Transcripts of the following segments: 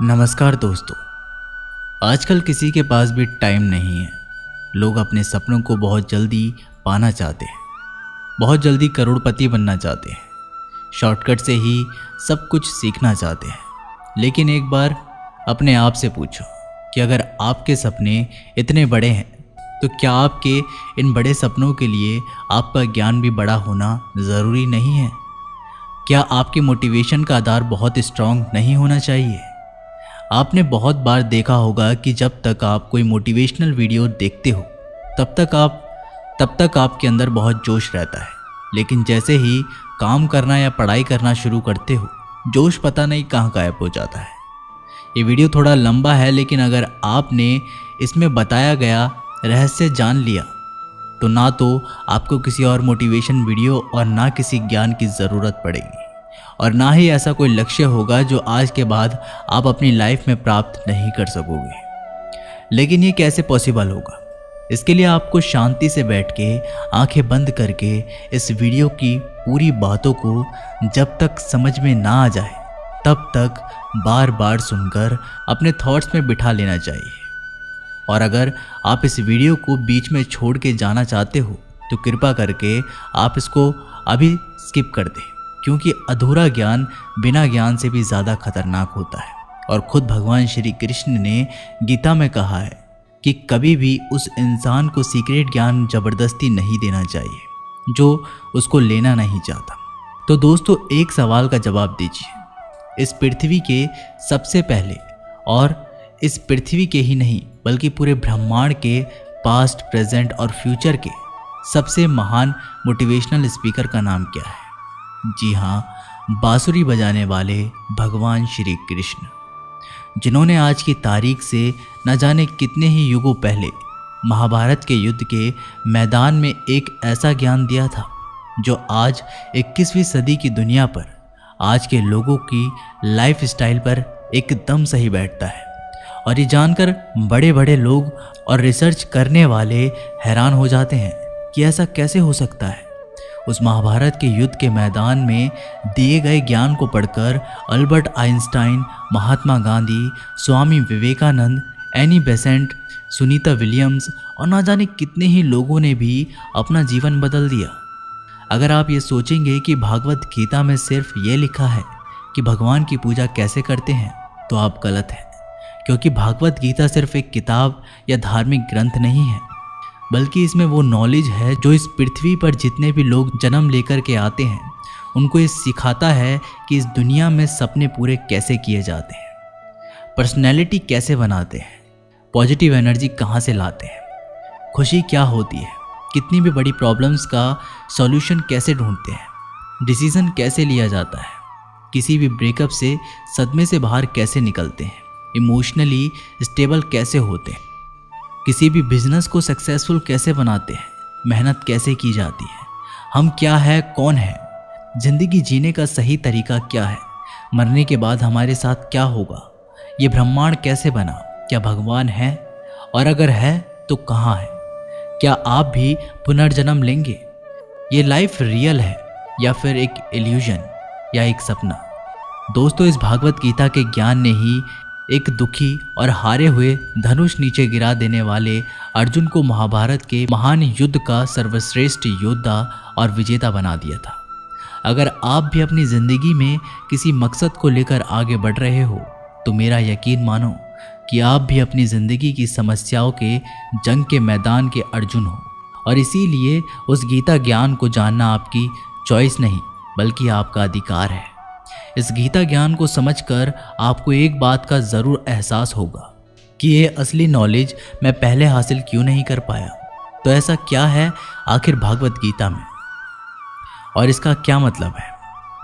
नमस्कार दोस्तों। आजकल किसी के पास भी टाइम नहीं है। लोग अपने सपनों को बहुत जल्दी पाना चाहते हैं, बहुत जल्दी करोड़पति बनना चाहते हैं, शॉर्टकट से ही सब कुछ सीखना चाहते हैं। लेकिन एक बार अपने आप से पूछो कि अगर आपके सपने इतने बड़े हैं तो क्या आपके इन बड़े सपनों के लिए आपका ज्ञान भी बड़ा होना ज़रूरी नहीं है? क्या आपके मोटिवेशन का आधार बहुत स्ट्रांग नहीं होना चाहिए? आपने बहुत बार देखा होगा कि जब तक आप कोई मोटिवेशनल वीडियो देखते हो तब तक आपके अंदर बहुत जोश रहता है, लेकिन जैसे ही काम करना या पढ़ाई करना शुरू करते हो जोश पता नहीं कहाँ गायब हो जाता है। ये वीडियो थोड़ा लंबा है, लेकिन अगर आपने इसमें बताया गया रहस्य जान लिया तो ना तो आपको किसी और मोटिवेशन वीडियो और ना किसी ज्ञान की ज़रूरत पड़ेगी, और ना ही ऐसा कोई लक्ष्य होगा जो आज के बाद आप अपनी लाइफ में प्राप्त नहीं कर सकोगे। लेकिन ये कैसे पॉसिबल होगा? इसके लिए आपको शांति से बैठ के आंखें बंद करके इस वीडियो की पूरी बातों को जब तक समझ में ना आ जाए तब तक बार बार सुनकर अपने थॉट्स में बिठा लेना चाहिए। और अगर आप इस वीडियो को बीच में छोड़ के जाना चाहते हो तो कृपा करके आप इसको अभी स्किप कर दें, क्योंकि अधूरा ज्ञान बिना ज्ञान से भी ज़्यादा खतरनाक होता है। और खुद भगवान श्री कृष्ण ने गीता में कहा है कि कभी भी उस इंसान को सीक्रेट ज्ञान ज़बरदस्ती नहीं देना चाहिए जो उसको लेना नहीं चाहता। तो दोस्तों, एक सवाल का जवाब दीजिए। इस पृथ्वी के सबसे पहले, और इस पृथ्वी के ही नहीं बल्कि पूरे ब्रह्मांड के पास्ट, प्रेजेंट और फ्यूचर के सबसे महान मोटिवेशनल स्पीकर का नाम क्या है? जी हाँ, बांसुरी बजाने वाले भगवान श्री कृष्ण, जिन्होंने आज की तारीख से न जाने कितने ही युगों पहले महाभारत के युद्ध के मैदान में एक ऐसा ज्ञान दिया था जो आज 21वीं सदी की दुनिया पर, आज के लोगों की लाइफ स्टाइल पर एकदम सही बैठता है। और ये जानकर बड़े बड़े लोग और रिसर्च करने वाले हैरान हो जाते हैं कि ऐसा कैसे हो सकता है। उस महाभारत के युद्ध के मैदान में दिए गए ज्ञान को पढ़कर Albert Einstein, Mahatma Gandhi, Swami Vivekananda, Annie Besant, Sunita Williams और ना जाने कितने ही लोगों ने भी अपना जीवन बदल दिया। अगर आप ये सोचेंगे कि भागवत गीता में सिर्फ ये लिखा है कि भगवान की पूजा कैसे करते हैं तो आप गलत हैं, क्योंकि भागवत गीता सिर्फ एक किताब या धार्मिक ग्रंथ नहीं है, बल्कि इसमें वो नॉलेज है जो इस पृथ्वी पर जितने भी लोग जन्म लेकर के आते हैं उनको ये सिखाता है कि इस दुनिया में सपने पूरे कैसे किए जाते हैं, पर्सनैलिटी कैसे बनाते हैं, पॉजिटिव एनर्जी कहाँ से लाते हैं, खुशी क्या होती है, कितनी भी बड़ी प्रॉब्लम्स का सॉल्यूशन कैसे ढूंढते हैं, डिसीज़न कैसे लिया जाता है, किसी भी ब्रेकअप से, सदमे से बाहर कैसे निकलते हैं, इमोशनली स्टेबल कैसे होते हैं, किसी भी बिजनेस को सक्सेसफुल कैसे बनाते हैं, मेहनत कैसे की जाती है, हम क्या है, कौन है, जिंदगी जीने का सही तरीका क्या है, मरने के बाद हमारे साथ क्या होगा, ये ब्रह्मांड कैसे बना, क्या भगवान है, और अगर है तो कहाँ है, क्या आप भी पुनर्जन्म लेंगे, ये लाइफ रियल है या फिर एक इल्यूजन या एक सपना। दोस्तों, इस भागवत गीता के ज्ञान ने ही एक दुखी और हारे हुए धनुष नीचे गिरा देने वाले अर्जुन को महाभारत के महान युद्ध का सर्वश्रेष्ठ योद्धा और विजेता बना दिया था। अगर आप भी अपनी ज़िंदगी में किसी मकसद को लेकर आगे बढ़ रहे हो तो मेरा यकीन मानो कि आप भी अपनी ज़िंदगी की समस्याओं के जंग के मैदान के अर्जुन हो, और इसीलिए उस गीता ज्ञान को जानना आपकी चॉइस नहीं बल्कि आपका अधिकार है। इस गीता ज्ञान को समझकर आपको एक बात का ज़रूर एहसास होगा कि ये असली नॉलेज मैं पहले हासिल क्यों नहीं कर पाया। तो ऐसा क्या है आखिर भागवत गीता में, और इसका क्या मतलब है?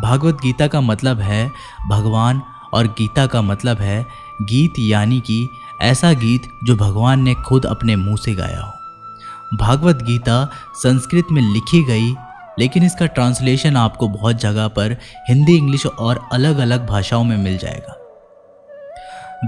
भागवत गीता का मतलब है भगवान, और गीता का मतलब है गीत, यानी कि ऐसा गीत जो भगवान ने खुद अपने मुंह से गाया हो। भागवत गीता संस्कृत में लिखी गई, लेकिन इसका ट्रांसलेशन आपको बहुत जगह पर हिंदी, इंग्लिश और अलग अलग भाषाओं में मिल जाएगा।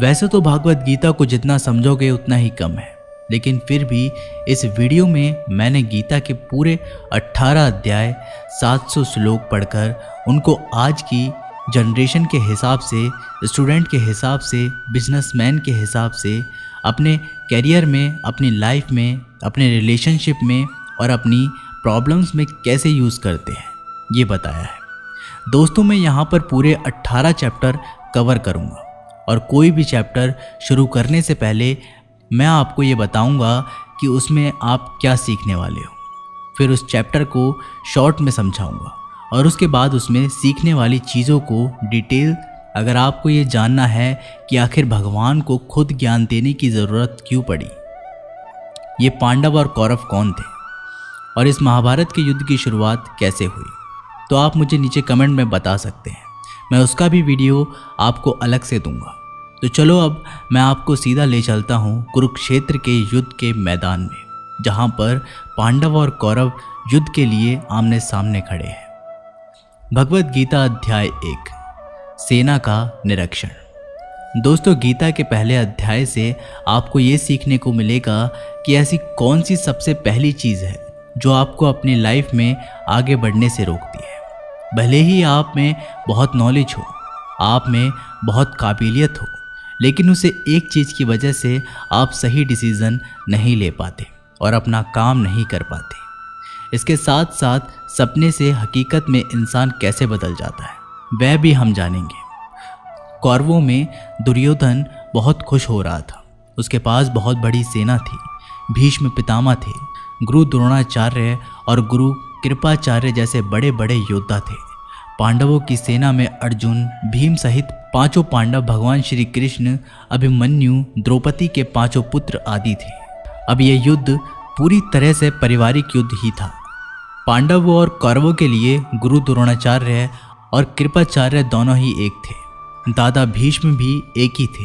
वैसे तो भागवत गीता को जितना समझोगे उतना ही कम है, लेकिन फिर भी इस वीडियो में मैंने गीता के पूरे 18 अध्याय 700 श्लोक पढ़कर उनको आज की जनरेशन के हिसाब से, स्टूडेंट के हिसाब से, बिजनेसमैन के हिसाब से, अपने करियर में, अपनी लाइफ में, अपने रिलेशनशिप में और अपनी प्रॉब्लम्स में कैसे यूज़ करते हैं ये बताया है। दोस्तों, मैं यहाँ पर पूरे 18 चैप्टर कवर करूँगा और कोई भी चैप्टर शुरू करने से पहले मैं आपको ये बताऊँगा कि उसमें आप क्या सीखने वाले हो। फिर उस चैप्टर को शॉर्ट में समझाऊँगा और उसके बाद उसमें सीखने वाली चीज़ों को डिटेल, अगर आपको ये जानना है कि आखिर भगवान को खुद ज्ञान देने की ज़रूरत क्यों पड़ी, ये पांडव और कौरव कौन थे और इस महाभारत के युद्ध की शुरुआत कैसे हुई, तो आप मुझे नीचे कमेंट में बता सकते हैं। मैं उसका भी वीडियो आपको अलग से दूंगा। तो चलो अब मैं आपको सीधा ले चलता हूँ कुरुक्षेत्र के युद्ध के मैदान में, जहाँ पर पांडव और कौरव युद्ध के लिए आमने सामने खड़े हैं। भगवत गीता अध्याय 1, सेना का निरीक्षण। दोस्तों, गीता के पहले अध्याय से आपको ये सीखने को मिलेगा कि ऐसी कौन सी सबसे पहली चीज़ है जो आपको अपनी लाइफ में आगे बढ़ने से रोकती है। भले ही आप में बहुत नॉलेज हो, आप में बहुत काबिलियत हो, लेकिन उसे एक चीज़ की वजह से आप सही डिसीज़न नहीं ले पाते और अपना काम नहीं कर पाते। इसके साथ साथ सपने से हकीकत में इंसान कैसे बदल जाता है वह भी हम जानेंगे। कौरवों में दुर्योधन बहुत खुश हो रहा था। उसके पास बहुत बड़ी सेना थी। भीष्म पितामह थे, गुरु द्रोणाचार्य और गुरु कृपाचार्य जैसे बड़े बड़े योद्धा थे। पांडवों की सेना में अर्जुन, भीम सहित 5 पांडव, भगवान श्री कृष्ण, अभिमन्यु, द्रौपदी के 5 पुत्र आदि थे। अब यह युद्ध पूरी तरह से पारिवारिक युद्ध ही था। पांडवों और कौरवों के लिए गुरु द्रोणाचार्य और कृपाचार्य दोनों ही एक थे। दादा भीष्म भी एक ही थे।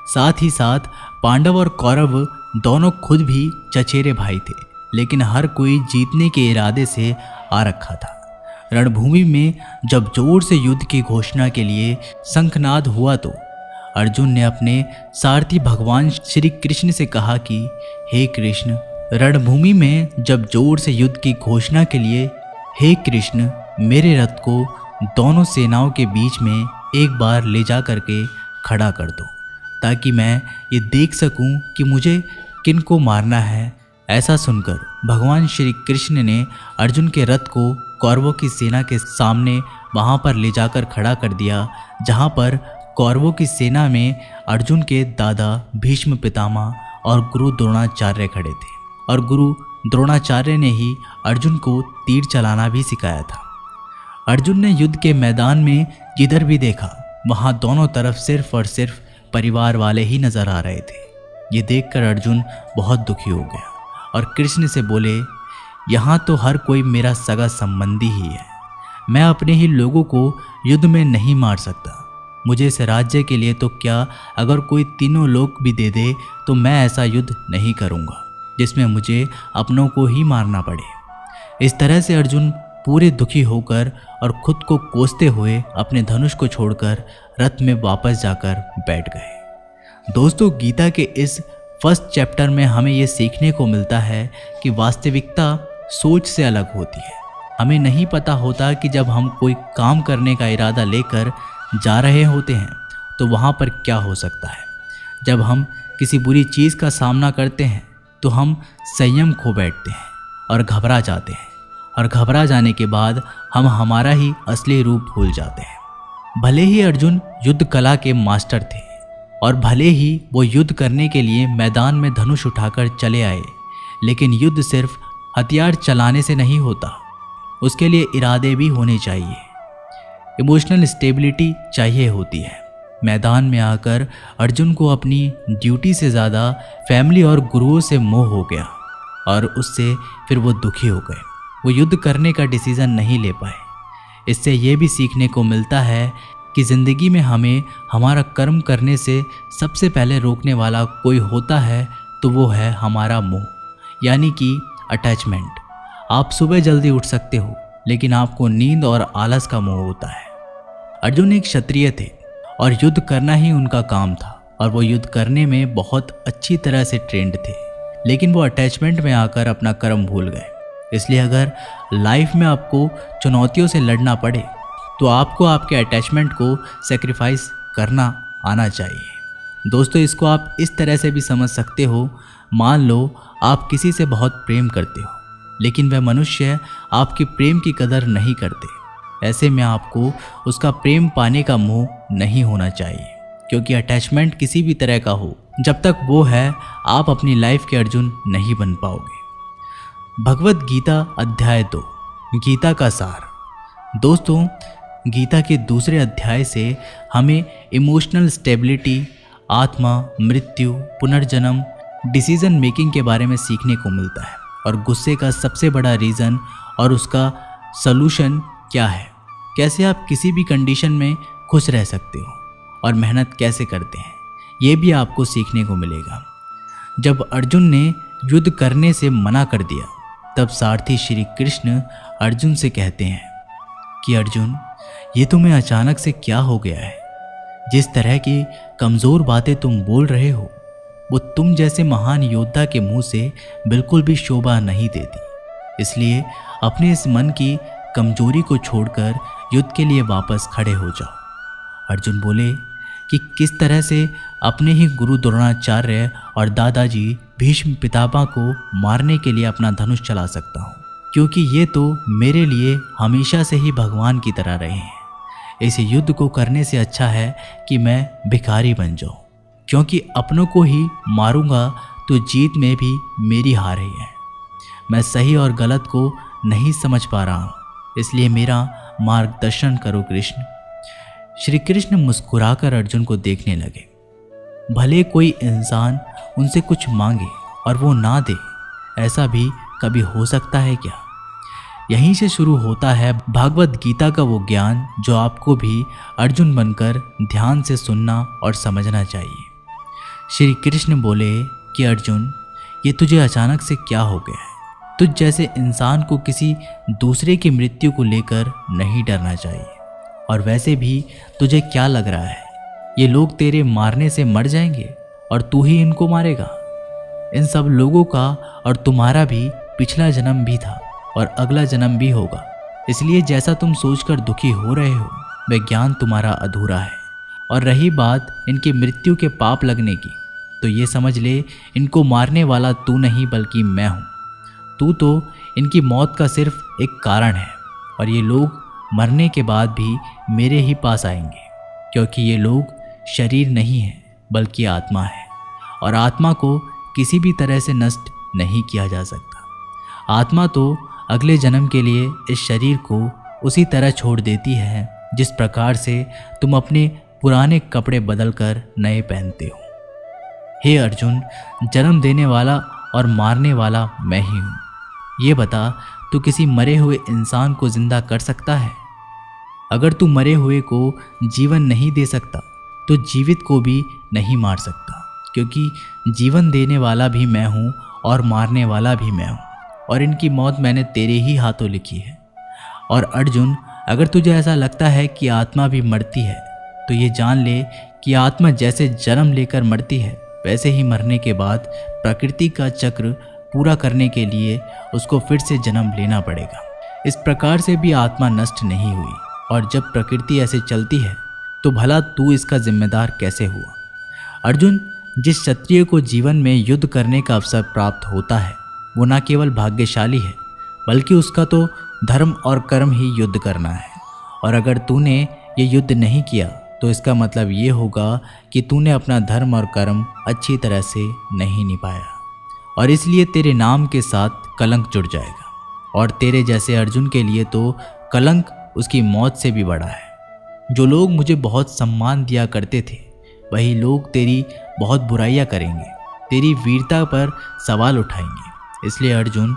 साथ ही साथ पांडव और कौरव दोनों खुद भी चचेरे भाई थे, लेकिन हर कोई जीतने के इरादे से आ रखा था। रणभूमि में जब जोर से युद्ध की घोषणा के लिए शंखनाद हुआ तो अर्जुन ने अपने सारथी भगवान श्री कृष्ण से कहा कि हे कृष्ण, रणभूमि में जब जोर से युद्ध की घोषणा के लिए, हे कृष्ण, मेरे रथ को दोनों सेनाओं के बीच में एक बार ले जा करके खड़ा कर दो, ताकि मैं ये देख सकूं कि मुझे किन को मारना है। ऐसा सुनकर भगवान श्री कृष्ण ने अर्जुन के रथ को कौरवों की सेना के सामने वहाँ पर ले जाकर खड़ा कर दिया, जहाँ पर कौरवों की सेना में अर्जुन के दादा भीष्म पितामह और गुरु द्रोणाचार्य खड़े थे। और गुरु द्रोणाचार्य ने ही अर्जुन को तीर चलाना भी सिखाया था। अर्जुन ने युद्ध के मैदान में जिधर भी देखा वहाँ दोनों तरफ सिर्फ और सिर्फ परिवार वाले ही नजर आ रहे थे। ये देखकर अर्जुन बहुत दुखी हो गया और कृष्ण से बोले, यहाँ तो हर कोई मेरा सगा संबंधी ही है। मैं अपने ही लोगों को युद्ध में नहीं मार सकता। मुझे इस राज्य के लिए तो क्या, अगर कोई तीनों लोक भी दे दे तो मैं ऐसा युद्ध नहीं करूँगा जिसमें मुझे अपनों को ही मारना पड़े। इस तरह से अर्जुन पूरे दुखी होकर और खुद को कोसते हुए अपने धनुष को छोड़कर रथ में वापस जाकर बैठ गए। दोस्तों, गीता के इस फर्स्ट चैप्टर में हमें ये सीखने को मिलता है कि वास्तविकता सोच से अलग होती है। हमें नहीं पता होता कि जब हम कोई काम करने का इरादा लेकर जा रहे होते हैं तो वहाँ पर क्या हो सकता है। जब हम किसी बुरी चीज़ का सामना करते हैं तो हम संयम खो बैठते हैं और घबरा जाते हैं, और घबरा जाने के बाद हम हमारा ही असली रूप भूल जाते हैं। भले ही अर्जुन युद्ध कला के मास्टर थे और भले ही वो युद्ध करने के लिए मैदान में धनुष उठाकर चले आए, लेकिन युद्ध सिर्फ हथियार चलाने से नहीं होता, उसके लिए इरादे भी होने चाहिए। इमोशनल स्टेबिलिटी चाहिए होती है। मैदान में आकर अर्जुन को अपनी ड्यूटी से ज़्यादा फैमिली और गुरुओं से मोह हो गया और उससे फिर वो दुखी हो गए। वो युद्ध करने का डिसीज़न नहीं ले पाए। इससे ये भी सीखने को मिलता है कि ज़िंदगी में हमें हमारा कर्म करने से सबसे पहले रोकने वाला कोई होता है तो वो है हमारा मोह, यानी कि अटैचमेंट। आप सुबह जल्दी उठ सकते हो, लेकिन आपको नींद और आलस का मोह होता है। अर्जुन एक क्षत्रिय थे और युद्ध करना ही उनका काम था, और वो युद्ध करने में बहुत अच्छी तरह से ट्रेंड थे। लेकिन वो अटैचमेंट में आकर अपना कर्म भूल गए। इसलिए अगर लाइफ में आपको चुनौतियों से लड़ना पड़े तो आपको आपके अटैचमेंट को सेक्रीफाइस करना आना चाहिए। दोस्तों, इसको आप इस तरह से भी समझ सकते हो, मान लो आप किसी से बहुत प्रेम करते हो लेकिन वह मनुष्य आपके प्रेम की कदर नहीं करते। ऐसे में आपको उसका प्रेम पाने का मोह नहीं होना चाहिए, क्योंकि अटैचमेंट किसी भी तरह का हो, जब तक वो है आप अपनी लाइफ के अर्जुन नहीं बन पाओगे। भगवत गीता अध्याय 2, गीता का सार। दोस्तों, गीता के दूसरे अध्याय से हमें इमोशनल स्टेबिलिटी, आत्मा, मृत्यु, पुनर्जन्म, डिसीजन मेकिंग के बारे में सीखने को मिलता है और गुस्से का सबसे बड़ा रीज़न और उसका सलूशन क्या है, कैसे आप किसी भी कंडीशन में खुश रह सकते हो और मेहनत कैसे करते हैं, ये भी आपको सीखने को मिलेगा। जब अर्जुन ने युद्ध करने से मना कर दिया तब सारथी श्री कृष्ण अर्जुन से कहते हैं कि अर्जुन, ये तुम्हें अचानक से क्या हो गया है? जिस तरह की कमज़ोर बातें तुम बोल रहे हो वो तुम जैसे महान योद्धा के मुंह से बिल्कुल भी शोभा नहीं देती। इसलिए अपने इस मन की कमजोरी को छोड़कर युद्ध के लिए वापस खड़े हो जाओ। अर्जुन बोले कि किस तरह से अपने ही गुरु द्रोणाचार्य और दादाजी भीष्म पितामह को मारने के लिए अपना धनुष चला सकता हूँ, क्योंकि ये तो मेरे लिए हमेशा से ही भगवान की तरह रहे हैं। इस युद्ध को करने से अच्छा है कि मैं भिखारी बन जाऊँ, क्योंकि अपनों को ही मारूंगा तो जीत में भी मेरी हार ही है। मैं सही और गलत को नहीं समझ पा रहा हूँ, इसलिए मेरा मार्गदर्शन करो कृष्ण। श्री कृष्ण मुस्कुराकर अर्जुन को देखने लगे। भले कोई इंसान उनसे कुछ मांगे और वो ना दे, ऐसा भी कभी हो सकता है क्या? यहीं से शुरू होता है भागवत गीता का वो ज्ञान जो आपको भी अर्जुन बनकर ध्यान से सुनना और समझना चाहिए। श्री कृष्ण बोले कि अर्जुन, ये तुझे अचानक से क्या हो गया है? तुझ जैसे इंसान को किसी दूसरे की मृत्यु को लेकर नहीं डरना चाहिए। और वैसे भी तुझे क्या लग रहा है, ये लोग तेरे मारने से मर जाएंगे और तू ही इनको मारेगा? इन सब लोगों का और तुम्हारा भी पिछला जन्म भी था और अगला जन्म भी होगा। इसलिए जैसा तुम सोचकर दुखी हो रहे हो वह ज्ञान तुम्हारा अधूरा है। और रही बात इनकी मृत्यु के पाप लगने की, तो ये समझ ले इनको मारने वाला तू नहीं बल्कि मैं हूँ। तू तो इनकी मौत का सिर्फ एक कारण है और ये लोग मरने के बाद भी मेरे ही पास आएंगे, क्योंकि ये लोग शरीर नहीं है बल्कि आत्मा है और आत्मा को किसी भी तरह से नष्ट नहीं किया जा सकता। आत्मा तो अगले जन्म के लिए इस शरीर को उसी तरह छोड़ देती है जिस प्रकार से तुम अपने पुराने कपड़े बदलकर नए पहनते हो। हे अर्जुन, जन्म देने वाला और मारने वाला मैं ही हूँ। ये बता, तू किसी मरे हुए इंसान को जिंदा कर सकता है? अगर तू मरे हुए को जीवन नहीं दे सकता तो जीवित को भी नहीं मार सकता, क्योंकि जीवन देने वाला भी मैं हूँ और मारने वाला भी मैं हूँ और इनकी मौत मैंने तेरे ही हाथों लिखी है। और अर्जुन, अगर तुझे ऐसा लगता है कि आत्मा भी मरती है तो ये जान ले कि आत्मा जैसे जन्म लेकर मरती है वैसे ही मरने के बाद प्रकृति का चक्र पूरा करने के लिए उसको फिर से जन्म लेना पड़ेगा। इस प्रकार से भी आत्मा नष्ट नहीं हुई और जब प्रकृति ऐसे चलती है तो भला तू इसका जिम्मेदार कैसे हुआ? अर्जुन, जिस क्षत्रिय को जीवन में युद्ध करने का अवसर प्राप्त होता है वो न केवल भाग्यशाली है बल्कि उसका तो धर्म और कर्म ही युद्ध करना है। और अगर तूने ये युद्ध नहीं किया तो इसका मतलब ये होगा कि तूने अपना धर्म और कर्म अच्छी तरह से नहीं निभाया और इसलिए तेरे नाम के साथ कलंक जुड़ जाएगा। और तेरे जैसे अर्जुन के लिए तो कलंक उसकी मौत से भी बड़ा है। जो लोग मुझे बहुत सम्मान दिया करते थे वही लोग तेरी बहुत बुराइयां करेंगे, तेरी वीरता पर सवाल उठाएंगे। इसलिए अर्जुन,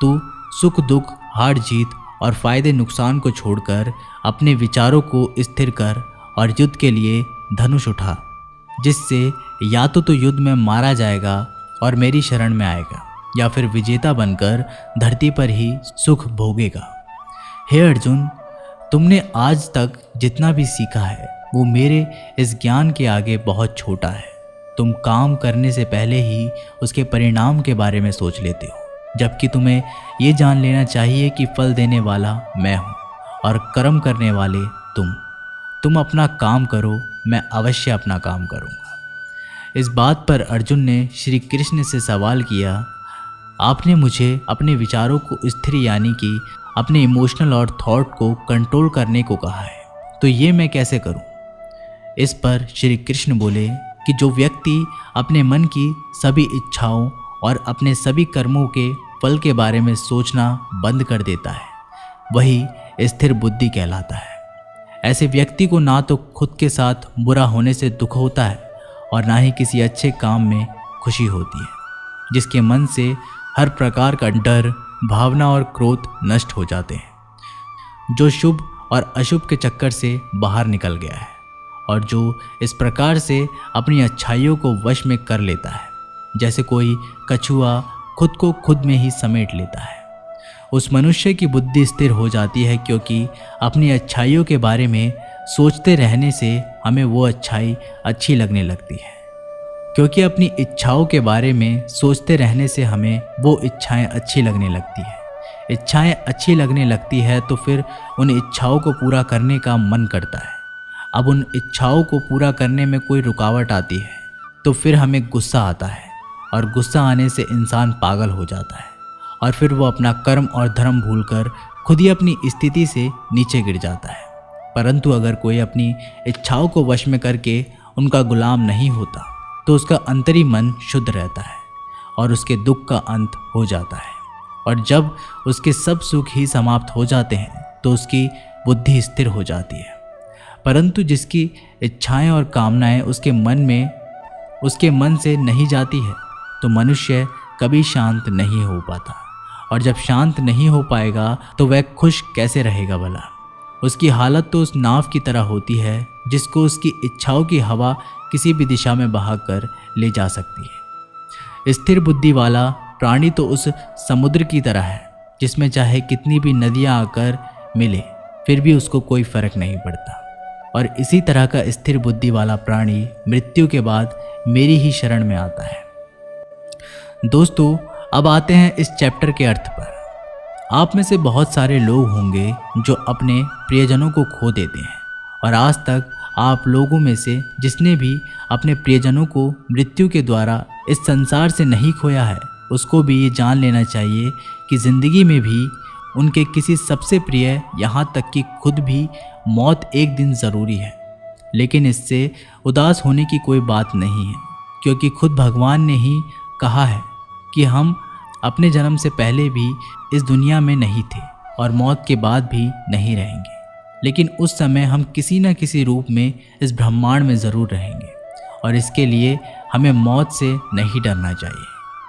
तू सुख दुख, हार जीत और फायदे नुकसान को छोड़कर अपने विचारों को स्थिर कर और युद्ध के लिए धनुष उठा, जिससे या तो युद्ध में मारा जाएगा और मेरी शरण में आएगा या फिर विजेता बनकर धरती पर ही सुख भोगेगा। हे अर्जुन, तुमने आज तक जितना भी सीखा है वो मेरे इस ज्ञान के आगे बहुत छोटा है। तुम काम करने से पहले ही उसके परिणाम के बारे में सोच लेते हो, जबकि तुम्हें ये जान लेना चाहिए कि फल देने वाला मैं हूँ और कर्म करने वाले तुम अपना काम करो, मैं अवश्य अपना काम करूँगा। इस बात पर अर्जुन ने श्री कृष्ण से सवाल किया, आपने मुझे अपने विचारों को स्थिर यानी कि अपने इमोशनल और थॉट को कंट्रोल करने को कहा है, तो ये मैं कैसे करूं? इस पर श्री कृष्ण बोले कि जो व्यक्ति अपने मन की सभी इच्छाओं और अपने सभी कर्मों के फल के बारे में सोचना बंद कर देता है, वही स्थिर बुद्धि कहलाता है। ऐसे व्यक्ति को ना तो खुद के साथ बुरा होने से दुख होता है और ना ही किसी अच्छे काम में खुशी होती है, जिसके मन से हर प्रकार का डर, भावना और क्रोध नष्ट हो जाते हैं, जो शुभ और अशुभ के चक्कर से बाहर निकल गया है और जो इस प्रकार से अपनी अच्छाइयों को वश में कर लेता है, जैसे कोई कछुआ खुद को खुद में ही समेट लेता है। उस मनुष्य की बुद्धि स्थिर हो जाती है, क्योंकि अपनी अच्छाइयों के बारे में सोचते रहने से हमें वो अच्छाई अच्छी लगने लगती है, क्योंकि अपनी इच्छाओं के बारे में सोचते रहने से हमें वो इच्छाएं अच्छी लगने लगती है। इच्छाएं अच्छी लगने लगती है तो फिर उन इच्छाओं को पूरा करने का मन करता है। अब उन इच्छाओं को पूरा करने में कोई रुकावट आती है तो फिर हमें गुस्सा आता है, और गुस्सा आने से इंसान पागल हो जाता है और फिर वो अपना कर्म और धर्म भूलकर खुद ही अपनी स्थिति से नीचे गिर जाता है। परंतु अगर कोई अपनी इच्छाओं को वश में करके उनका गुलाम नहीं होता तो उसका अंतरी मन शुद्ध रहता है और उसके दुख का अंत हो जाता है, और जब उसके सब सुख ही समाप्त हो जाते हैं तो उसकी बुद्धि स्थिर हो जाती है। परंतु जिसकी इच्छाएं और कामनाएं उसके मन से नहीं जाती है तो मनुष्य कभी शांत नहीं हो पाता, और जब शांत नहीं हो पाएगा तो वह खुश कैसे रहेगा भला? उसकी हालत तो उस नाव की तरह होती है जिसको उसकी इच्छाओं की हवा किसी भी दिशा में बहाकर ले जा सकती है। स्थिर बुद्धि वाला प्राणी तो उस समुद्र की तरह है जिसमें चाहे कितनी भी नदियां आकर मिले फिर भी उसको कोई फर्क नहीं पड़ता, और इसी तरह का स्थिर बुद्धि वाला प्राणी मृत्यु के बाद मेरी ही शरण में आता है। दोस्तों, अब आते हैं इस चैप्टर के अर्थ पर। आप में से बहुत सारे लोग होंगे जो अपने प्रियजनों को खो देते हैं, और आज तक आप लोगों में से जिसने भी अपने प्रियजनों को मृत्यु के द्वारा इस संसार से नहीं खोया है, उसको भी ये जान लेना चाहिए कि ज़िंदगी में भी उनके किसी सबसे प्रिय, यहाँ तक कि खुद भी, मौत एक दिन ज़रूरी है। लेकिन इससे उदास होने की कोई बात नहीं है, क्योंकि खुद भगवान ने ही कहा है कि हम अपने जन्म से पहले भी इस दुनिया में नहीं थे और मौत के बाद भी नहीं रहेंगे, लेकिन उस समय हम किसी न किसी रूप में इस ब्रह्मांड में ज़रूर रहेंगे, और इसके लिए हमें मौत से नहीं डरना चाहिए,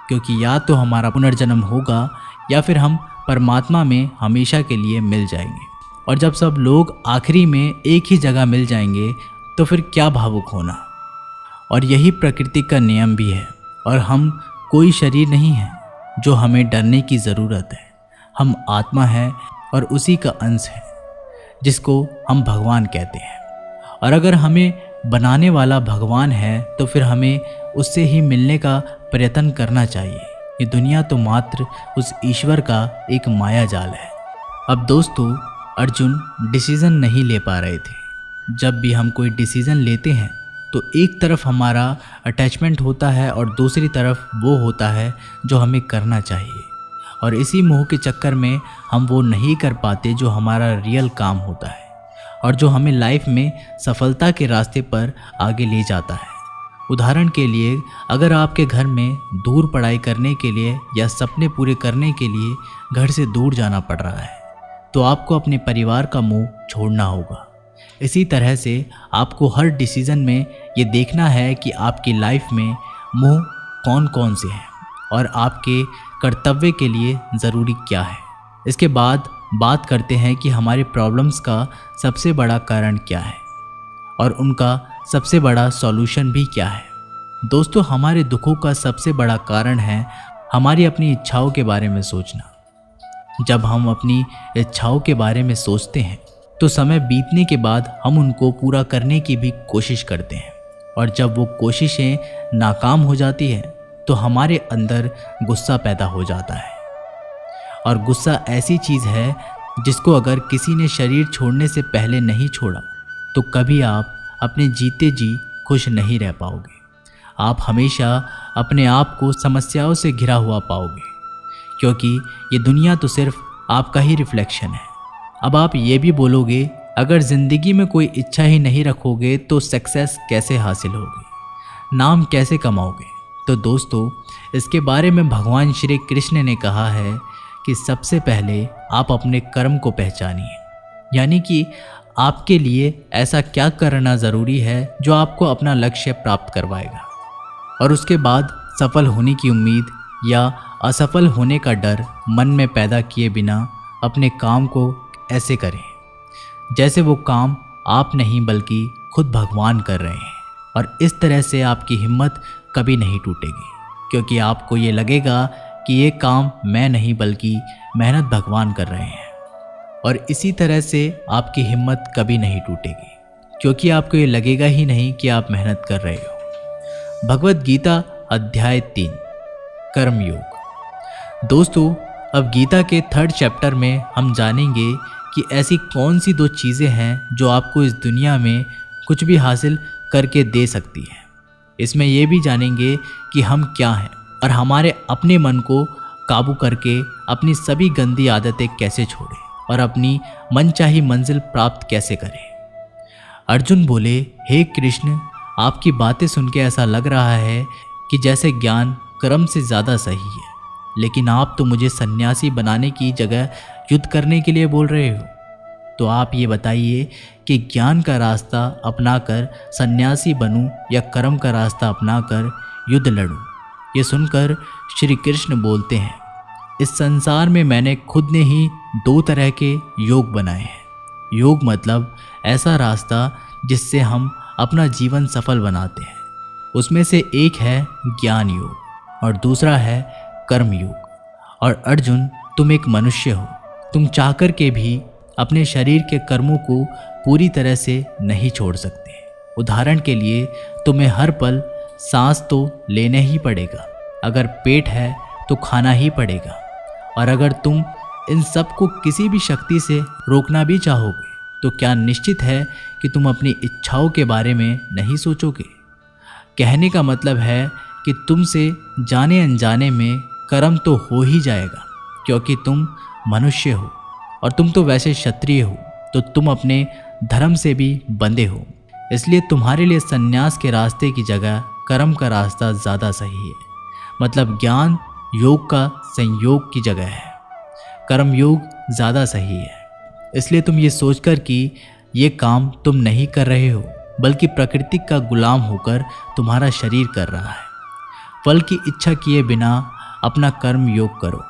क्योंकि या तो हमारा पुनर्जन्म होगा या फिर हम परमात्मा में हमेशा के लिए मिल जाएंगे। और जब सब लोग आखिरी में एक ही जगह मिल जाएंगे तो फिर क्या भावुक होना। और यही प्रकृति का नियम भी है, और हम कोई शरीर नहीं है जो हमें डरने की ज़रूरत है। हम आत्मा है और उसी का अंश है जिसको हम भगवान कहते हैं, और अगर हमें बनाने वाला भगवान है तो फिर हमें उससे ही मिलने का प्रयत्न करना चाहिए। ये दुनिया तो मात्र उस ईश्वर का एक माया जाल है। अब दोस्तों, अर्जुन डिसीज़न नहीं ले पा रहे थे। जब भी हम कोई डिसीज़न लेते हैं तो एक तरफ हमारा अटैचमेंट होता है और दूसरी तरफ वो होता है जो हमें करना चाहिए, और इसी मोह के चक्कर में हम वो नहीं कर पाते जो हमारा रियल काम होता है और जो हमें लाइफ में सफलता के रास्ते पर आगे ले जाता है। उदाहरण के लिए, अगर आपके घर में दूर पढ़ाई करने के लिए या सपने पूरे करने के लिए घर से दूर जाना पड़ रहा है तो आपको अपने परिवार का मुंह छोड़ना होगा। इसी तरह से आपको हर डिसीज़न में ये देखना है कि आपकी लाइफ में मुंह कौन कौन से हैं और आपके कर्तव्य के लिए ज़रूरी क्या है। इसके बाद बात करते हैं कि हमारे प्रॉब्लम्स का सबसे बड़ा कारण क्या है और उनका सबसे बड़ा सॉल्यूशन भी क्या है। दोस्तों, हमारे दुखों का सबसे बड़ा कारण है हमारी अपनी इच्छाओं के बारे में सोचना। जब हम अपनी इच्छाओं के बारे में सोचते हैं तो समय बीतने के बाद हम उनको पूरा करने की भी कोशिश करते हैं, और जब वो कोशिशें नाकाम हो जाती है तो हमारे अंदर गुस्सा पैदा हो जाता है। और गुस्सा ऐसी चीज़ है जिसको अगर किसी ने शरीर छोड़ने से पहले नहीं छोड़ा तो कभी आप अपने जीते जी खुश नहीं रह पाओगे। आप हमेशा अपने आप को समस्याओं से घिरा हुआ पाओगे, क्योंकि ये दुनिया तो सिर्फ आपका ही रिफ्लेक्शन है। अब आप ये भी बोलोगे, अगर ज़िंदगी में कोई इच्छा ही नहीं रखोगे तो सक्सेस कैसे हासिल होगी, नाम कैसे कमाओगे? तो दोस्तों, इसके बारे में भगवान श्री कृष्ण ने कहा है कि सबसे पहले आप अपने कर्म को पहचानिए, यानी कि आपके लिए ऐसा क्या करना ज़रूरी है जो आपको अपना लक्ष्य प्राप्त करवाएगा, और उसके बाद सफल होने की उम्मीद या असफल होने का डर मन में पैदा किए बिना अपने काम को ऐसे करें जैसे वो काम आप नहीं बल्कि खुद भगवान कर रहे हैं। और इस तरह से आपकी हिम्मत कभी नहीं टूटेगी, क्योंकि आपको ये लगेगा कि ये काम मैं नहीं बल्कि मेहनत भगवान कर रहे हैं। और इसी तरह से आपकी हिम्मत कभी नहीं टूटेगी, क्योंकि आपको ये लगेगा ही नहीं कि आप मेहनत कर रहे हो। भगवत गीता अध्याय 3 कर्मयोग। दोस्तों, अब गीता के 3rd चैप्टर में हम जानेंगे कि ऐसी कौन सी 2 चीज़ें हैं जो आपको इस दुनिया में कुछ भी हासिल करके दे सकती हैं। इसमें यह भी जानेंगे कि हम क्या हैं और हमारे अपने मन को काबू करके अपनी सभी गंदी आदतें कैसे छोड़ें और अपनी मनचाही मंजिल प्राप्त कैसे करें। अर्जुन बोले, हे कृष्ण, आपकी बातें सुन के ऐसा लग रहा है कि जैसे ज्ञान कर्म से ज़्यादा सही है, लेकिन आप तो मुझे सन्यासी बनाने की जगह युद्ध करने के लिए बोल रहे हो। तो आप ये बताइए कि ज्ञान का रास्ता अपनाकर सन्यासी बनूं या कर्म का रास्ता अपनाकर युद्ध लड़ूं? ये सुनकर श्री कृष्ण बोलते हैं, इस संसार में मैंने खुद ने ही 2 तरह के योग बनाए हैं। योग मतलब ऐसा रास्ता जिससे हम अपना जीवन सफल बनाते हैं। उसमें से एक है ज्ञान योग और दूसरा है कर्म योग। और अर्जुन, तुम एक मनुष्य हो, तुम चाहकर के भी अपने शरीर के कर्मों को पूरी तरह से नहीं छोड़ सकते। उदाहरण के लिए तुम्हें हर पल सांस तो लेना ही पड़ेगा, अगर पेट है तो खाना ही पड़ेगा, और अगर तुम इन सब को किसी भी शक्ति से रोकना भी चाहोगे तो क्या निश्चित है कि तुम अपनी इच्छाओं के बारे में नहीं सोचोगे? कहने का मतलब है कि तुमसे जाने अनजाने में कर्म तो हो ही जाएगा, क्योंकि तुम मनुष्य हो और तुम तो वैसे क्षत्रिय हो, तो तुम अपने धर्म से भी बंधे हो। इसलिए तुम्हारे लिए सन्यास के रास्ते की जगह कर्म का रास्ता ज़्यादा सही है। मतलब ज्ञान योग का संयोग की जगह है, कर्म योग ज़्यादा सही है। इसलिए तुम ये सोचकर कि ये काम तुम नहीं कर रहे हो, बल्कि प्रकृति का गुलाम होकर तुम्हारा शरीर कर रहा है, फल की इच्छा किए बिना अपना कर्म योग करो।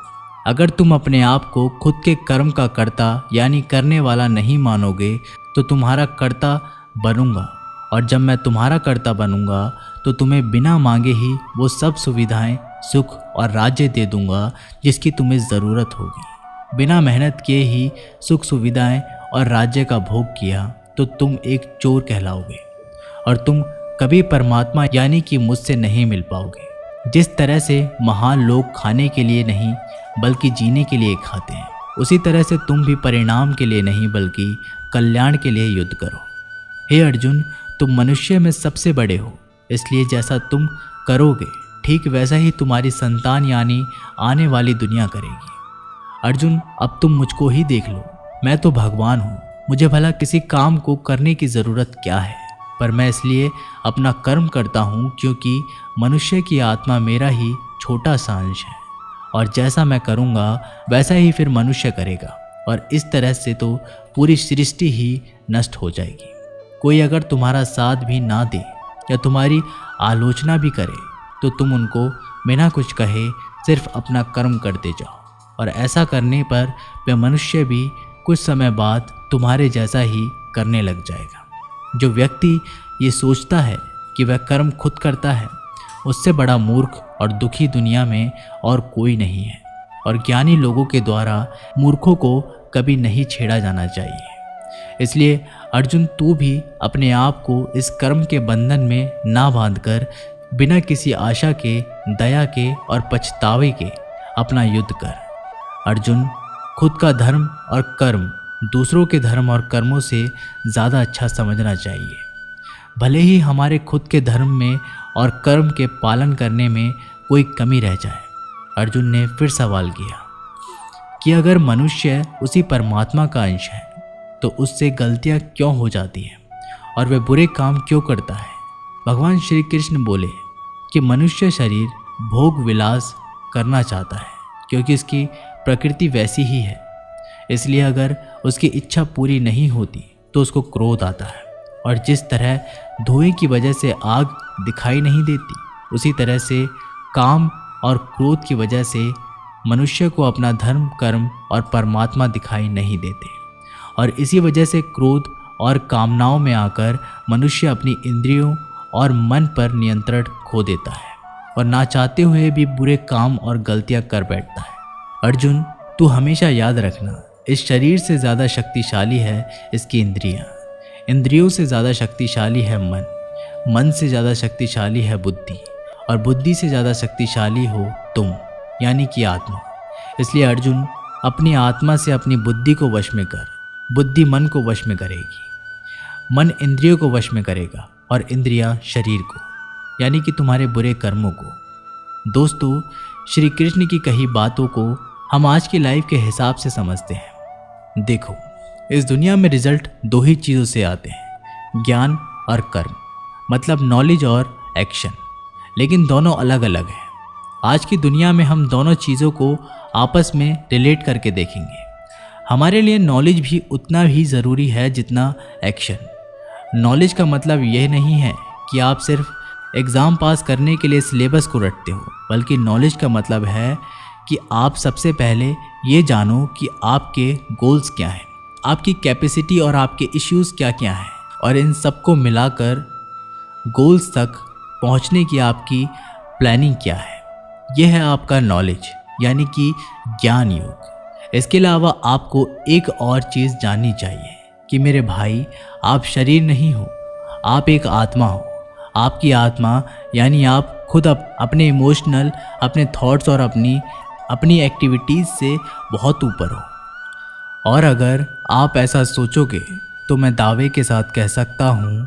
अगर तुम अपने आप को खुद के कर्म का कर्ता यानी करने वाला नहीं मानोगे तो तुम्हारा कर्ता बनूंगा, और जब मैं तुम्हारा कर्ता बनूंगा तो तुम्हें बिना मांगे ही वो सब सुविधाएं, सुख और राज्य दे दूंगा जिसकी तुम्हें ज़रूरत होगी। बिना मेहनत किए ही सुख सुविधाएं और राज्य का भोग किया तो तुम एक चोर कहलाओगे और तुम कभी परमात्मा यानी कि मुझसे नहीं मिल पाओगे। जिस तरह से महान लोग खाने के लिए नहीं बल्कि जीने के लिए खाते हैं, उसी तरह से तुम भी परिणाम के लिए नहीं बल्कि कल्याण के लिए युद्ध करो। हे अर्जुन, तुम मनुष्य में सबसे बड़े हो, इसलिए जैसा तुम करोगे ठीक वैसा ही तुम्हारी संतान यानी आने वाली दुनिया करेगी। अर्जुन, अब तुम मुझको ही देख लो, मैं तो भगवान हूँ, मुझे भला किसी काम को करने की ज़रूरत क्या है? पर मैं इसलिए अपना कर्म करता हूँ क्योंकि मनुष्य की आत्मा मेरा ही छोटा सा अंश है, और जैसा मैं करूँगा वैसा ही फिर मनुष्य करेगा, और इस तरह से तो पूरी सृष्टि ही नष्ट हो जाएगी। कोई अगर तुम्हारा साथ भी ना दे या तुम्हारी आलोचना भी करे तो तुम उनको बिना कुछ कहे सिर्फ अपना कर्म करते जाओ, और ऐसा करने पर वह मनुष्य भी कुछ समय बाद तुम्हारे जैसा ही करने लग जाएगा। जो व्यक्ति ये सोचता है कि वह कर्म खुद करता है, उससे बड़ा मूर्ख और दुखी दुनिया में और कोई नहीं है, और ज्ञानी लोगों के द्वारा मूर्खों को कभी नहीं छेड़ा जाना चाहिए। इसलिए अर्जुन, तू भी अपने आप को इस कर्म के बंधन में ना बांधकर बिना किसी आशा के, दया के और पछतावे के अपना युद्ध कर। अर्जुन, खुद का धर्म और कर्म दूसरों के धर्म और कर्मों से ज़्यादा अच्छा समझना चाहिए। भले ही हमारे खुद के धर्म में और कर्म के पालन करने में कोई कमी रह जाए। अर्जुन ने फिर सवाल किया कि अगर मनुष्य उसी परमात्मा का अंश है तो उससे गलतियां क्यों हो जाती हैं और वह बुरे काम क्यों करता है। भगवान श्री कृष्ण बोले कि मनुष्य शरीर भोग विलास करना चाहता है क्योंकि इसकी प्रकृति वैसी ही है। इसलिए अगर उसकी इच्छा पूरी नहीं होती तो उसको क्रोध आता है, और जिस तरह धुएं की वजह से आग दिखाई नहीं देती, उसी तरह से काम और क्रोध की वजह से मनुष्य को अपना धर्म, कर्म और परमात्मा दिखाई नहीं देते। और इसी वजह से क्रोध और कामनाओं में आकर मनुष्य अपनी इंद्रियों और मन पर नियंत्रण खो देता है और ना चाहते हुए भी बुरे काम और गलतियां कर बैठता है। अर्जुन, तू हमेशा याद रखना, इस शरीर से ज़्यादा शक्तिशाली है इसकी इंद्रियां, इंद्रियों से ज़्यादा शक्तिशाली है मन, मन से ज़्यादा शक्तिशाली है बुद्धि, और बुद्धि से ज़्यादा शक्तिशाली हो तुम, यानी कि आत्मा। इसलिए अर्जुन, अपनी आत्मा से अपनी बुद्धि को वश में कर। बुद्धि मन को वश में करेगी, मन इंद्रियों को वश में करेगा और इंद्रियां शरीर को, यानी कि तुम्हारे बुरे कर्मों को। दोस्तों, श्री कृष्ण की कही बातों को हम आज की लाइफ के हिसाब से समझते हैं। देखो, इस दुनिया में रिजल्ट दो ही चीज़ों से आते हैं, ज्ञान और कर्म, मतलब नॉलेज और एक्शन, लेकिन दोनों अलग अलग हैं। आज की दुनिया में हम दोनों चीज़ों को आपस में रिलेट करके देखेंगे। हमारे लिए नॉलेज भी उतना ही ज़रूरी है जितना एक्शन। नॉलेज का मतलब यह नहीं है कि आप सिर्फ एग्ज़ाम पास करने के लिए सिलेबस को रटते हो, बल्कि नॉलेज का मतलब है कि आप सबसे पहले ये जानो कि आपके गोल्स क्या हैं, आपकी कैपेसिटी और आपके इश्यूज़ क्या क्या हैं, और इन सबको मिलाकर गोल्स तक पहुंचने की आपकी प्लानिंग क्या है। यह है आपका नॉलेज, यानी कि ज्ञान योग। इसके अलावा आपको एक और चीज़ जाननी चाहिए कि मेरे भाई, आप शरीर नहीं हो, आप एक आत्मा हो। आपकी आत्मा यानी आप खुद अपने इमोशनल, अपने थॉट्स और अपनी एक्टिविटीज़ से बहुत ऊपर हो। और अगर आप ऐसा सोचोगे तो मैं दावे के साथ कह सकता हूँ,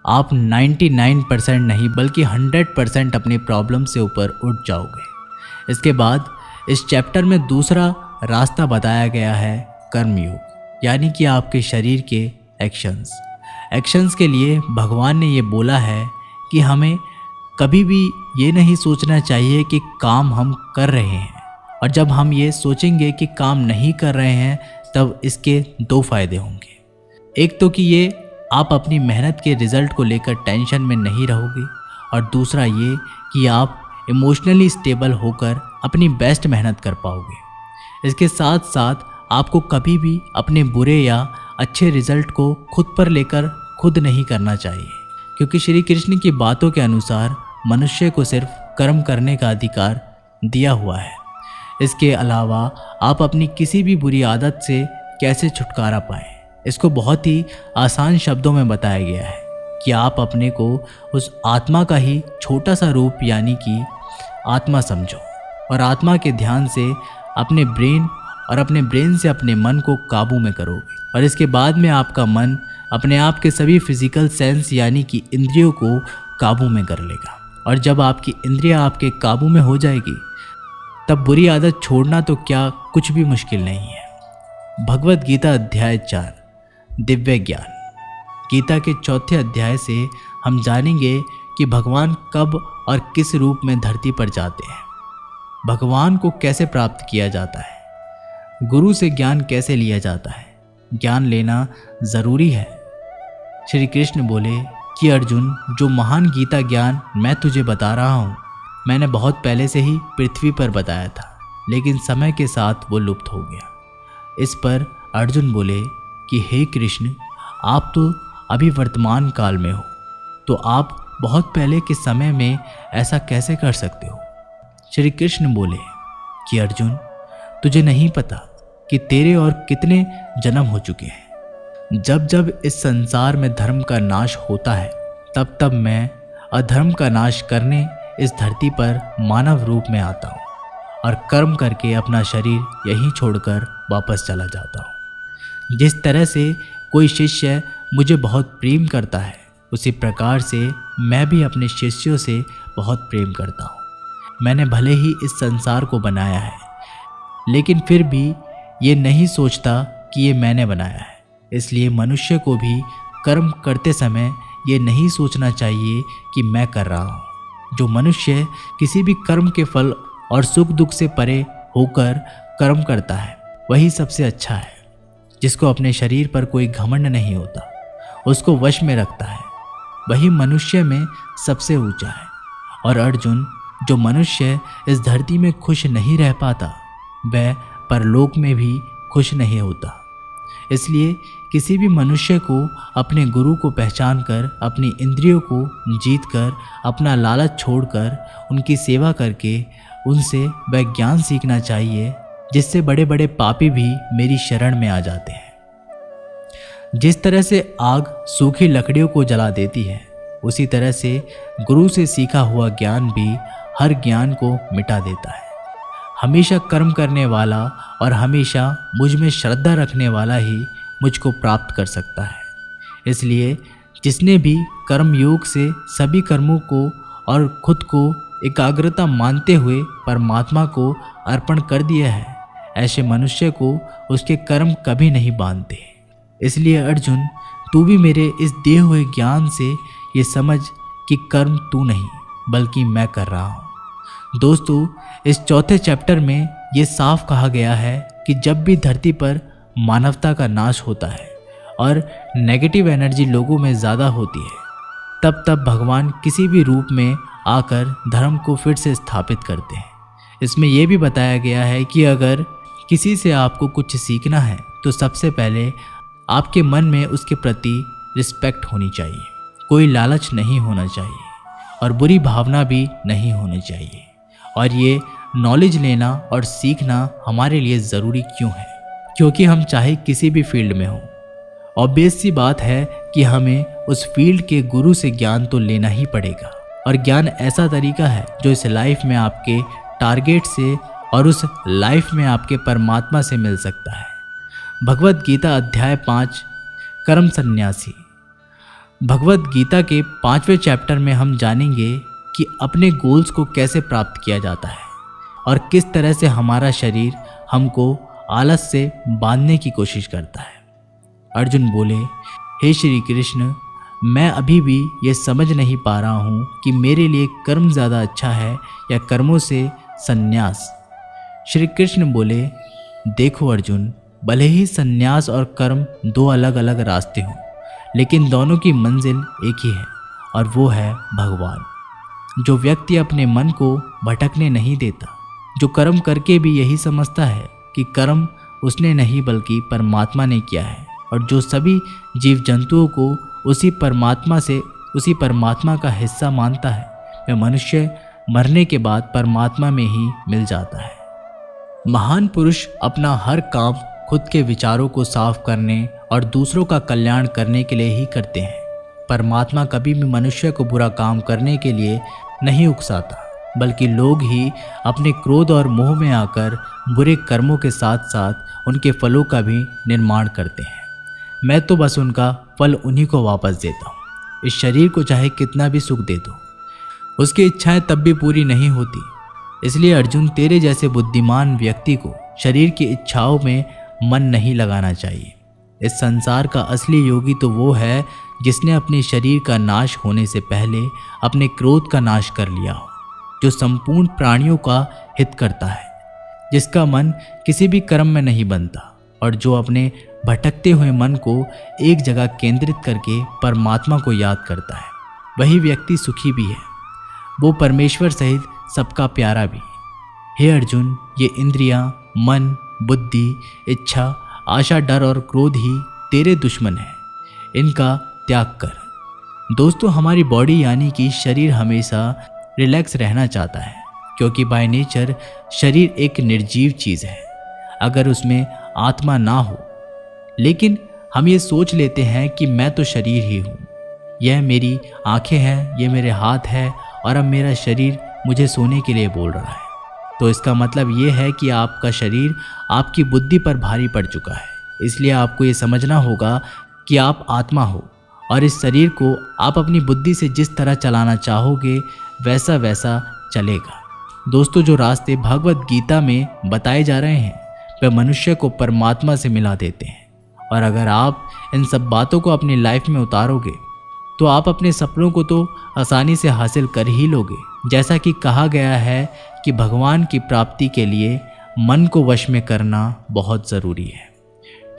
आप 99% नहीं बल्कि 100% अपनी प्रॉब्लम से ऊपर उठ जाओगे। इसके बाद इस चैप्टर में दूसरा रास्ता बताया गया है, कर्मयोग, यानी कि आपके शरीर के एक्शंस के लिए भगवान ने ये बोला है कि हमें कभी भी ये नहीं सोचना चाहिए कि काम हम कर रहे हैं, और जब हम ये सोचेंगे कि काम नहीं कर रहे हैं तब इसके दो फायदे होंगे। एक तो कि ये आप अपनी मेहनत के रिजल्ट को लेकर टेंशन में नहीं रहोगे, और दूसरा ये कि आप इमोशनली स्टेबल होकर अपनी बेस्ट मेहनत कर पाओगे। इसके साथ साथ आपको कभी भी अपने बुरे या अच्छे रिजल्ट को खुद पर लेकर खुद नहीं करना चाहिए, क्योंकि श्री कृष्ण की बातों के अनुसार मनुष्य को सिर्फ कर्म करने का अधिकार दिया हुआ है। इसके अलावा आप अपनी किसी भी बुरी आदत से कैसे छुटकारा पाएं, इसको बहुत ही आसान शब्दों में बताया गया है कि आप अपने को उस आत्मा का ही छोटा सा रूप यानी कि आत्मा समझो, और आत्मा के ध्यान से अपने ब्रेन से अपने मन को काबू में करोगे, और इसके बाद में आपका मन अपने आप के सभी फिजिकल सेंस यानी कि इंद्रियों को काबू में कर लेगा। और जब आपकी इंद्रियां आपके काबू में हो जाएगी तब बुरी आदत छोड़ना तो क्या कुछ भी मुश्किल नहीं है। भगवत गीता अध्याय 4 दिव्य ज्ञान। गीता के चौथे अध्याय से हम जानेंगे कि भगवान कब और किस रूप में धरती पर जाते हैं, भगवान को कैसे प्राप्त किया जाता है, गुरु से ज्ञान कैसे लिया जाता है, ज्ञान लेना ज़रूरी है। श्री कृष्ण बोले कि अर्जुन, जो महान गीता ज्ञान मैं तुझे बता रहा हूँ, मैंने बहुत पहले से ही पृथ्वी पर बताया था, लेकिन समय के साथ वो लुप्त हो गया। इस पर अर्जुन बोले कि हे कृष्ण, आप तो अभी वर्तमान काल में हो, तो आप बहुत पहले के समय में ऐसा कैसे कर सकते हो। श्री कृष्ण बोले कि अर्जुन, तुझे नहीं पता कि तेरे और कितने जन्म हो चुके हैं। जब जब इस संसार में धर्म का नाश होता है तब तब मैं अधर्म का नाश करने इस धरती पर मानव रूप में आता हूँ और कर्म करके अपना शरीर यहीं छोड़कर वापस चला जाता हूँ। जिस तरह से कोई शिष्य मुझे बहुत प्रेम करता है उसी प्रकार से मैं भी अपने शिष्यों से बहुत प्रेम करता हूँ। मैंने भले ही इस संसार को बनाया है लेकिन फिर भी ये नहीं सोचता कि ये मैंने बनाया है। इसलिए मनुष्य को भी कर्म करते समय ये नहीं सोचना चाहिए कि मैं कर रहा हूँ। जो मनुष्य किसी भी कर्म के फल और सुख दुख से परे होकर कर्म करता है वही सबसे अच्छा है। जिसको अपने शरीर पर कोई घमंड नहीं होता, उसको वश में रखता है, वही मनुष्य में सबसे ऊंचा है। और अर्जुन, जो मनुष्य इस धरती में खुश नहीं रह पाता वह परलोक में भी खुश नहीं होता। इसलिए किसी भी मनुष्य को अपने गुरु को पहचान कर, अपनी इंद्रियों को जीत कर, अपना लालच छोड़कर उनकी सेवा करके उनसे वह ज्ञान सीखना चाहिए जिससे बड़े बड़े पापी भी मेरी शरण में आ जाते हैं। जिस तरह से आग सूखी लकड़ियों को जला देती है उसी तरह से गुरु से सीखा हुआ ज्ञान भी हर ज्ञान को मिटा देता है। हमेशा कर्म करने वाला और हमेशा मुझ में श्रद्धा रखने वाला ही मुझको प्राप्त कर सकता है। इसलिए जिसने भी कर्म योग से सभी कर्मों को और खुद को एकाग्रता मानते हुए परमात्मा को अर्पण कर दिया है, ऐसे मनुष्य को उसके कर्म कभी नहीं बांधते। इसलिए अर्जुन, तू भी मेरे इस दिए हुए ज्ञान से ये समझ कि कर्म तू नहीं बल्कि मैं कर रहा हूँ। दोस्तों, इस चौथे चैप्टर में ये साफ कहा गया है कि जब भी धरती पर मानवता का नाश होता है और नेगेटिव एनर्जी लोगों में ज़्यादा होती है तब तब भगवान किसी भी रूप में आकर धर्म को फिर से स्थापित करते हैं। इसमें यह भी बताया गया है कि अगर किसी से आपको कुछ सीखना है तो सबसे पहले आपके मन में उसके प्रति रिस्पेक्ट होनी चाहिए, कोई लालच नहीं होना चाहिए और बुरी भावना भी नहीं होनी चाहिए। और ये नॉलेज लेना और सीखना हमारे लिए ज़रूरी क्यों है? क्योंकि हम चाहे किसी भी फील्ड में हों, ऑब्वियस सी बात है कि हमें उस फील्ड के गुरु से ज्ञान तो लेना ही पड़ेगा। और ज्ञान ऐसा तरीका है जो इस लाइफ में आपके टारगेट से और उस लाइफ में आपके परमात्मा से मिल सकता है। भगवत गीता अध्याय 5 कर्म सन्यासी। भगवत गीता के 5वें चैप्टर में हम जानेंगे कि अपने गोल्स को कैसे प्राप्त किया जाता है और किस तरह से हमारा शरीर हमको आलस से बांधने की कोशिश करता है। अर्जुन बोले, हे श्री कृष्ण, मैं अभी भी ये समझ नहीं पा रहा हूँ कि मेरे लिए कर्म ज़्यादा अच्छा है या कर्मों से संन्यास। श्री कृष्ण बोले, देखो अर्जुन, भले ही संन्यास और कर्म दो अलग अलग रास्ते हों लेकिन दोनों की मंजिल एक ही है और वो है भगवान। जो व्यक्ति अपने मन को भटकने नहीं देता, जो कर्म करके भी यही समझता है कि कर्म उसने नहीं बल्कि परमात्मा ने किया है, और जो सभी जीव जंतुओं को उसी परमात्मा का हिस्सा मानता है, वह मनुष्य मरने के बाद परमात्मा में ही मिल जाता है। महान पुरुष अपना हर काम खुद के विचारों को साफ करने और दूसरों का कल्याण करने के लिए ही करते हैं। परमात्मा कभी भी मनुष्य को बुरा काम करने के लिए नहीं उकसाता, बल्कि लोग ही अपने क्रोध और मोह में आकर बुरे कर्मों के साथ साथ उनके फलों का भी निर्माण करते हैं। मैं तो बस उनका फल उन्हीं को वापस देता हूँ। इस शरीर को चाहे कितना भी सुख दे दो, उसकी इच्छाएं तब भी पूरी नहीं होती। इसलिए अर्जुन, तेरे जैसे बुद्धिमान व्यक्ति को शरीर की इच्छाओं में मन नहीं लगाना चाहिए। इस संसार का असली योगी तो वो है जिसने अपने शरीर का नाश होने से पहले अपने क्रोध का नाश कर लिया हो, जो संपूर्ण प्राणियों का हित करता है, जिसका मन किसी भी कर्म में नहीं बनता और जो अपने भटकते हुए मन को एक जगह केंद्रित करके परमात्मा को याद करता है। वही व्यक्ति सुखी भी है, वो परमेश्वर सहित सबका प्यारा भी। हे अर्जुन, ये इंद्रियां, मन, बुद्धि, इच्छा, आशा, डर और क्रोध ही तेरे दुश्मन हैं, इनका त्याग कर। दोस्तों, हमारी बॉडी यानी कि शरीर हमेशा रिलैक्स रहना चाहता है, क्योंकि बाय नेचर शरीर एक निर्जीव चीज़ है। अगर उसमें आत्मा ना हो, लेकिन हम ये सोच लेते हैं कि मैं तो शरीर ही हूँ, यह मेरी आंखें हैं, ये मेरे हाथ है और अब मेरा शरीर मुझे सोने के लिए बोल रहा है। तो इसका मतलब ये है कि आपका शरीर आपकी बुद्धि पर भारी पड़ चुका है। इसलिए आपको ये समझना होगा कि आप आत्मा हो और इस शरीर को आप अपनी बुद्धि से जिस तरह चलाना चाहोगे वैसा वैसा चलेगा। दोस्तों, जो रास्ते भगवत गीता में बताए जा रहे हैं वे मनुष्य को परमात्मा से मिला देते हैं। और अगर आप इन सब बातों को अपनी लाइफ में उतारोगे तो आप अपने सपनों को तो आसानी से हासिल कर ही लोगे। जैसा कि कहा गया है कि भगवान की प्राप्ति के लिए मन को वश में करना बहुत ज़रूरी है।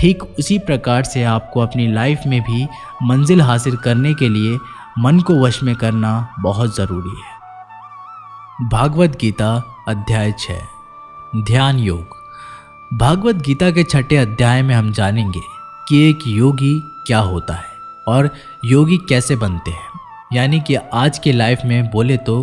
ठीक उसी प्रकार से आपको अपनी लाइफ में भी मंजिल हासिल करने के लिए मन को वश में करना बहुत ज़रूरी है। भागवत गीता अध्याय 6 ध्यान योग। भागवत गीता के 6ठे अध्याय में हम जानेंगे कि एक योगी क्या होता है और योगी कैसे बनते हैं। यानी कि आज के लाइफ में बोले तो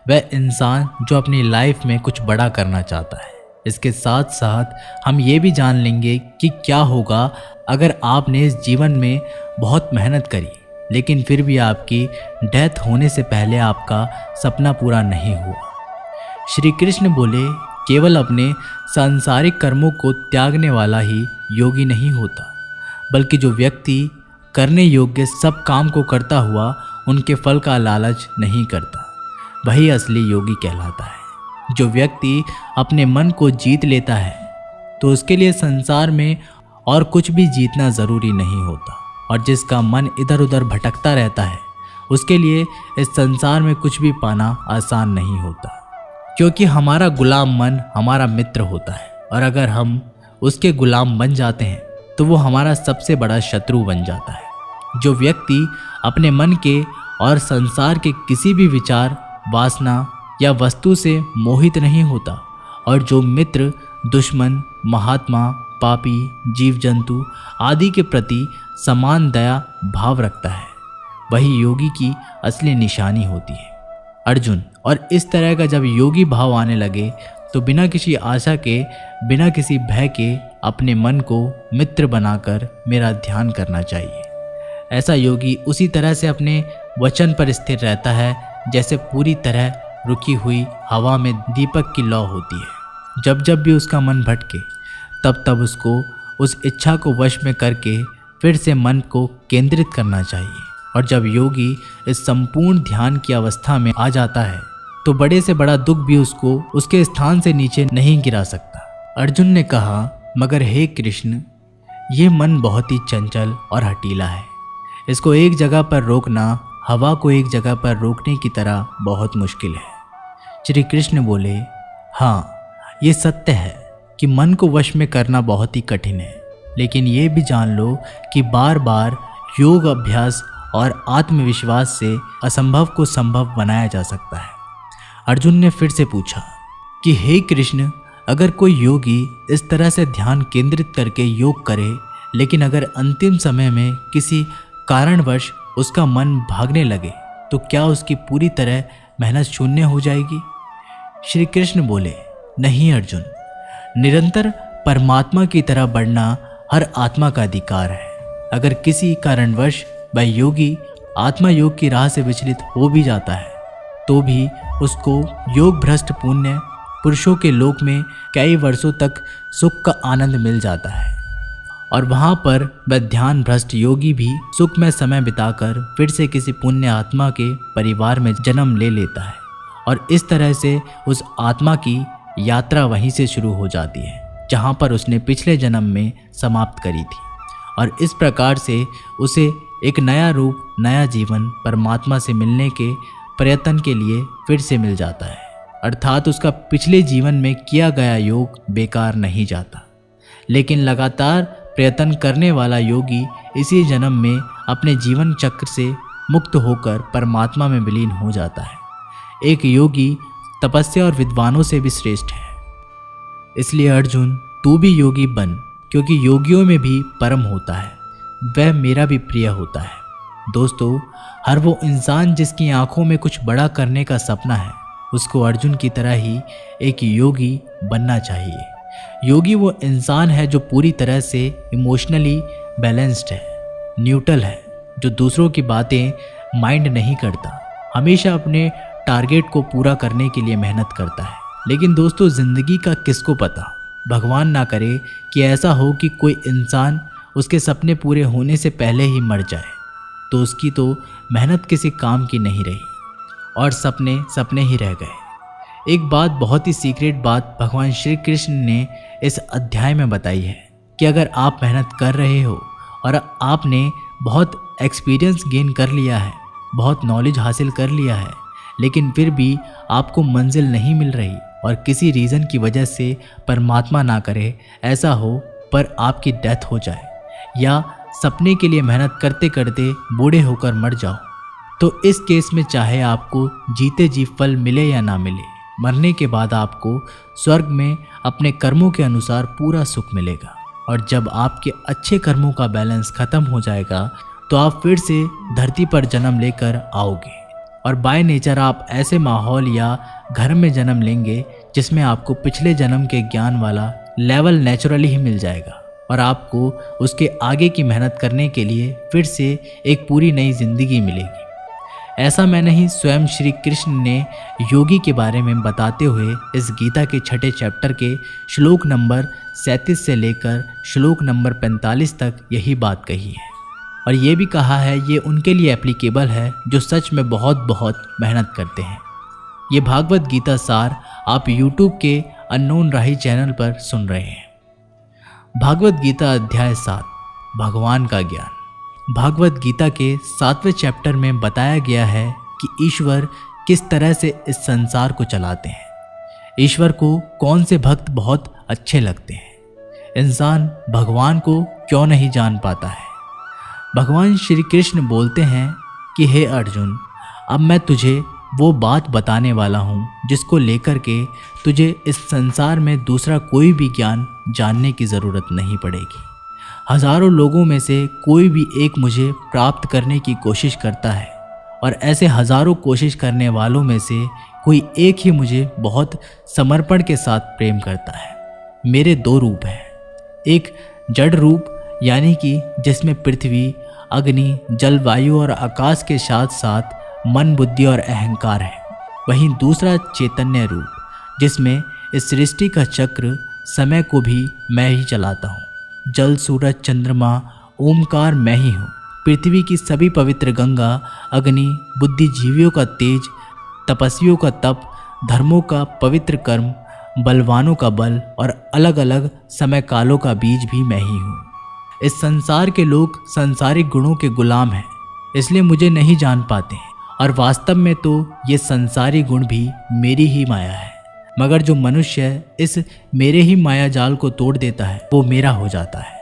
वह इंसान जो अपनी लाइफ में कुछ बड़ा करना चाहता है। इसके साथ साथ हम ये भी जान लेंगे कि क्या होगा अगर आपने इस जीवन में बहुत मेहनत करी लेकिन फिर भी आपकी डेथ होने से पहले आपका सपना पूरा नहीं हुआ। श्री कृष्ण बोले, केवल अपने सांसारिक कर्मों को त्यागने वाला ही योगी नहीं होता, बल्कि जो व्यक्ति करने योग्य सब काम को करता हुआ उनके फल का लालच नहीं करता, वही असली योगी कहलाता है। जो व्यक्ति अपने मन को जीत लेता है तो उसके लिए संसार में और कुछ भी जीतना ज़रूरी नहीं होता, और जिसका मन इधर उधर भटकता रहता है उसके लिए इस संसार में कुछ भी पाना आसान नहीं होता। क्योंकि हमारा गुलाम मन हमारा मित्र होता है, और अगर हम उसके गुलाम बन जाते हैं तो वो हमारा सबसे बड़ा शत्रु बन जाता है। जो व्यक्ति अपने मन के और संसार के किसी भी विचार, वासना या वस्तु से मोहित नहीं होता, और जो मित्र, दुश्मन, महात्मा, पापी, जीव जंतु आदि के प्रति समान दया भाव रखता है, वही योगी की असली निशानी होती है। अर्जुन, और इस तरह का जब योगी भाव आने लगे तो बिना किसी आशा के, बिना किसी भय के अपने मन को मित्र बनाकर मेरा ध्यान करना चाहिए। ऐसा योगी उसी तरह से अपने वचन पर स्थिर रहता है जैसे पूरी तरह रुकी हुई हवा में दीपक की लौ होती है। जब जब भी उसका मन भटके तब तब उसको उस इच्छा को वश में करके फिर से मन को केंद्रित करना चाहिए। और जब योगी इस संपूर्ण ध्यान की अवस्था में आ जाता है तो बड़े से बड़ा दुख भी उसको उसके स्थान से नीचे नहीं गिरा सकता। अर्जुन ने कहा, मगर हे कृष्ण, ये मन बहुत ही चंचल और हठीला है। इसको एक जगह पर रोकना हवा को एक जगह पर रोकने की तरह बहुत मुश्किल है। श्री कृष्ण बोले, हाँ, ये सत्य है कि मन को वश में करना बहुत ही कठिन है, लेकिन ये भी जान लो कि बार बार योग अभ्यास और आत्मविश्वास से असंभव को संभव बनाया जा सकता है। अर्जुन ने फिर से पूछा कि हे कृष्ण, अगर कोई योगी इस तरह से ध्यान केंद्रित करके योग करे, लेकिन अगर अंतिम समय में किसी कारणवश उसका मन भागने लगे तो क्या उसकी पूरी तरह मेहनत शून्य हो जाएगी? श्री कृष्ण बोले, नहीं अर्जुन, निरंतर परमात्मा की तरह बढ़ना हर आत्मा का अधिकार है। अगर किसी कारणवश वह योगी आत्मा योग की राह से विचलित हो भी जाता है तो भी उसको योग भ्रष्ट पुण्य पुरुषों के लोक में कई वर्षों तक सुख का आनंद मिल जाता है, और वहाँ पर वह ध्यान भ्रष्ट योगी भी सुखमय समय बिताकर फिर से किसी पुण्य आत्मा के परिवार में जन्म ले लेता है, और इस तरह से उस आत्मा की यात्रा वहीं से शुरू हो जाती है जहाँ पर उसने पिछले जन्म में समाप्त करी थी, और इस प्रकार से उसे एक नया रूप, नया जीवन परमात्मा से मिलने के प्रयत्न के लिए फिर से मिल जाता है। अर्थात उसका पिछले जीवन में किया गया योग बेकार नहीं जाता, लेकिन लगातार प्रयत्न करने वाला योगी इसी जन्म में अपने जीवन चक्र से मुक्त होकर परमात्मा में विलीन हो जाता है। एक योगी तपस्या और विद्वानों से भी श्रेष्ठ है। इसलिए अर्जुन, तू भी योगी बन, क्योंकि योगियों में भी परम होता है, वह मेरा भी प्रिय होता है। दोस्तों, हर वो इंसान जिसकी आंखों में कुछ बड़ा करने का सपना है, उसको अर्जुन की तरह ही एक योगी बनना चाहिए। योगी वो इंसान है जो पूरी तरह से इमोशनली बैलेंस्ड है, न्यूट्रल है, जो दूसरों की बातें माइंड नहीं करता, हमेशा अपने टारगेट को पूरा करने के लिए मेहनत करता है। लेकिन दोस्तों, ज़िंदगी का किसको पता, भगवान ना करे कि ऐसा हो कि कोई इंसान उसके सपने पूरे होने से पहले ही मर जाए, तो उसकी तो मेहनत किसी काम की नहीं रही और सपने सपने ही रह गए। एक बात, बहुत ही सीक्रेट बात भगवान श्री कृष्ण ने इस अध्याय में बताई है कि अगर आप मेहनत कर रहे हो और आपने बहुत एक्सपीरियंस गेन कर लिया है, बहुत नॉलेज हासिल कर लिया है, लेकिन फिर भी आपको मंजिल नहीं मिल रही और किसी रीज़न की वजह से, परमात्मा ना करे ऐसा हो, पर आपकी डेथ हो जाए या सपने के लिए मेहनत करते करते बूढ़े होकर मर जाओ, तो इस केस में चाहे आपको जीते जी फल मिले या ना मिले, मरने के बाद आपको स्वर्ग में अपने कर्मों के अनुसार पूरा सुख मिलेगा। और जब आपके अच्छे कर्मों का बैलेंस खत्म हो जाएगा तो आप फिर से धरती पर जन्म लेकर आओगे और बाय नेचर आप ऐसे माहौल या घर में जन्म लेंगे जिसमें आपको पिछले जन्म के ज्ञान वाला लेवल नेचुरली ही मिल जाएगा और आपको उसके आगे की मेहनत करने के लिए फिर से एक पूरी नई जिंदगी मिलेगी। ऐसा मैं नहीं, स्वयं श्री कृष्ण ने योगी के बारे में बताते हुए इस गीता के 6ठे चैप्टर के श्लोक नंबर 37 से लेकर श्लोक नंबर 45 तक यही बात कही है और ये भी कहा है ये उनके लिए एप्लीकेबल है जो सच में बहुत बहुत मेहनत करते हैं। ये भागवत गीता सार आप यूट्यूब के अननोन राही चैनल पर सुन रहे हैं। भागवत गीता अध्याय 7, भगवान का ज्ञान। भागवत गीता के 7वें चैप्टर में बताया गया है कि ईश्वर किस तरह से इस संसार को चलाते हैं। ईश्वर को कौन से भक्त बहुत अच्छे लगते हैं, इंसान भगवान को क्यों नहीं जान पाता है। भगवान श्री कृष्ण बोलते हैं कि हे अर्जुन, अब मैं तुझे वो बात बताने वाला हूँ जिसको लेकर के तुझे इस संसार में दूसरा कोई भी ज्ञान जानने की ज़रूरत नहीं पड़ेगी। हजारों लोगों में से कोई भी एक मुझे प्राप्त करने की कोशिश करता है और ऐसे हजारों कोशिश करने वालों में से कोई एक ही मुझे बहुत समर्पण के साथ प्रेम करता है। मेरे 2 रूप हैं, एक जड़ रूप यानी कि जिसमें पृथ्वी, अग्नि, जल, वायु और आकाश के साथ साथ मन, बुद्धि और अहंकार है। वहीं दूसरा चैतन्य रूप जिसमें इस सृष्टि का चक्र, समय को भी मैं ही चलाता हूँ। जल, सूरज, चंद्रमा, ओमकार मैं ही हूँ। पृथ्वी की सभी पवित्र गंगा, अग्नि, बुद्धिजीवियों का तेज, तपस्वियों का तप, धर्मों का पवित्र कर्म, बलवानों का बल और अलग अलग समय कालों का बीज भी मैं ही हूँ। इस संसार के लोग संसारिक गुणों के गुलाम हैं, इसलिए मुझे नहीं जान पाते हैं और वास्तव में तो ये संसारी गुण भी मेरी ही माया है। मगर जो मनुष्य इस मेरे ही माया जाल को तोड़ देता है वो मेरा हो जाता है।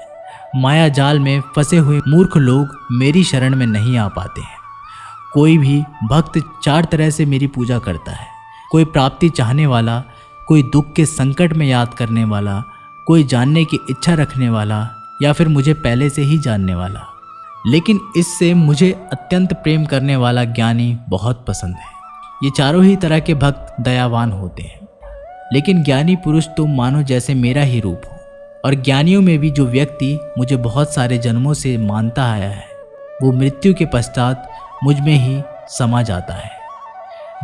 माया जाल में फंसे हुए मूर्ख लोग मेरी शरण में नहीं आ पाते हैं। कोई भी भक्त 4 तरह से मेरी पूजा करता है, कोई प्राप्ति चाहने वाला, कोई दुख के संकट में याद करने वाला, कोई जानने की इच्छा रखने वाला या फिर मुझे पहले से ही जानने वाला। लेकिन इससे मुझे अत्यंत प्रेम करने वाला ज्ञानी बहुत पसंद है। ये चारों ही तरह के भक्त दयावान होते हैं, लेकिन ज्ञानी पुरुष तो मानो जैसे मेरा ही रूप हो। और ज्ञानियों में भी जो व्यक्ति मुझे बहुत सारे जन्मों से मानता आया है वो मृत्यु के पश्चात मुझ में ही समा जाता है।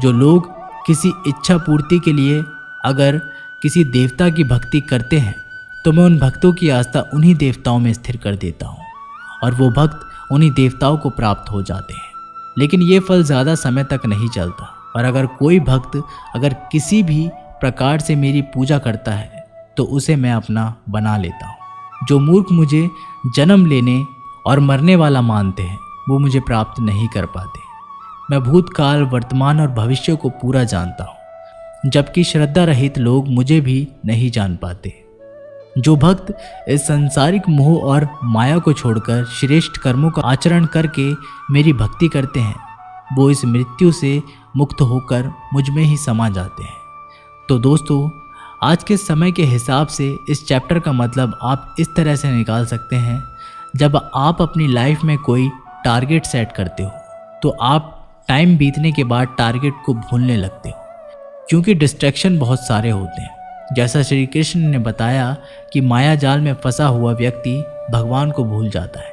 जो लोग किसी इच्छा पूर्ति के लिए अगर किसी देवता की भक्ति करते हैं तो मैं उन भक्तों की आस्था उन्हीं देवताओं में स्थिर कर देता हूँ और वो भक्त उन्हीं देवताओं को प्राप्त हो जाते हैं। लेकिन ये फल ज़्यादा समय तक नहीं चलता और अगर कोई भक्त अगर किसी भी प्रकार से मेरी पूजा करता है तो उसे मैं अपना बना लेता हूँ। जो मूर्ख मुझे जन्म लेने और मरने वाला मानते हैं वो मुझे प्राप्त नहीं कर पाते। मैं भूतकाल, वर्तमान और भविष्य को पूरा जानता हूँ, जबकि श्रद्धा रहित लोग मुझे भी नहीं जान पाते। जो भक्त इस सांसारिक मोह और माया को छोड़कर श्रेष्ठ कर्मों का आचरण करके मेरी भक्ति करते हैं वो इस मृत्यु से मुक्त होकर मुझ में ही समा जाते हैं। तो दोस्तों, आज के समय के हिसाब से इस चैप्टर का मतलब आप इस तरह से निकाल सकते हैं, जब आप अपनी लाइफ में कोई टारगेट सेट करते हो तो आप टाइम बीतने के बाद टारगेट को भूलने लगते हो, क्योंकि डिस्ट्रैक्शन बहुत सारे होते हैं। जैसा श्री कृष्ण ने बताया कि माया जाल में फंसा हुआ व्यक्ति भगवान को भूल जाता है।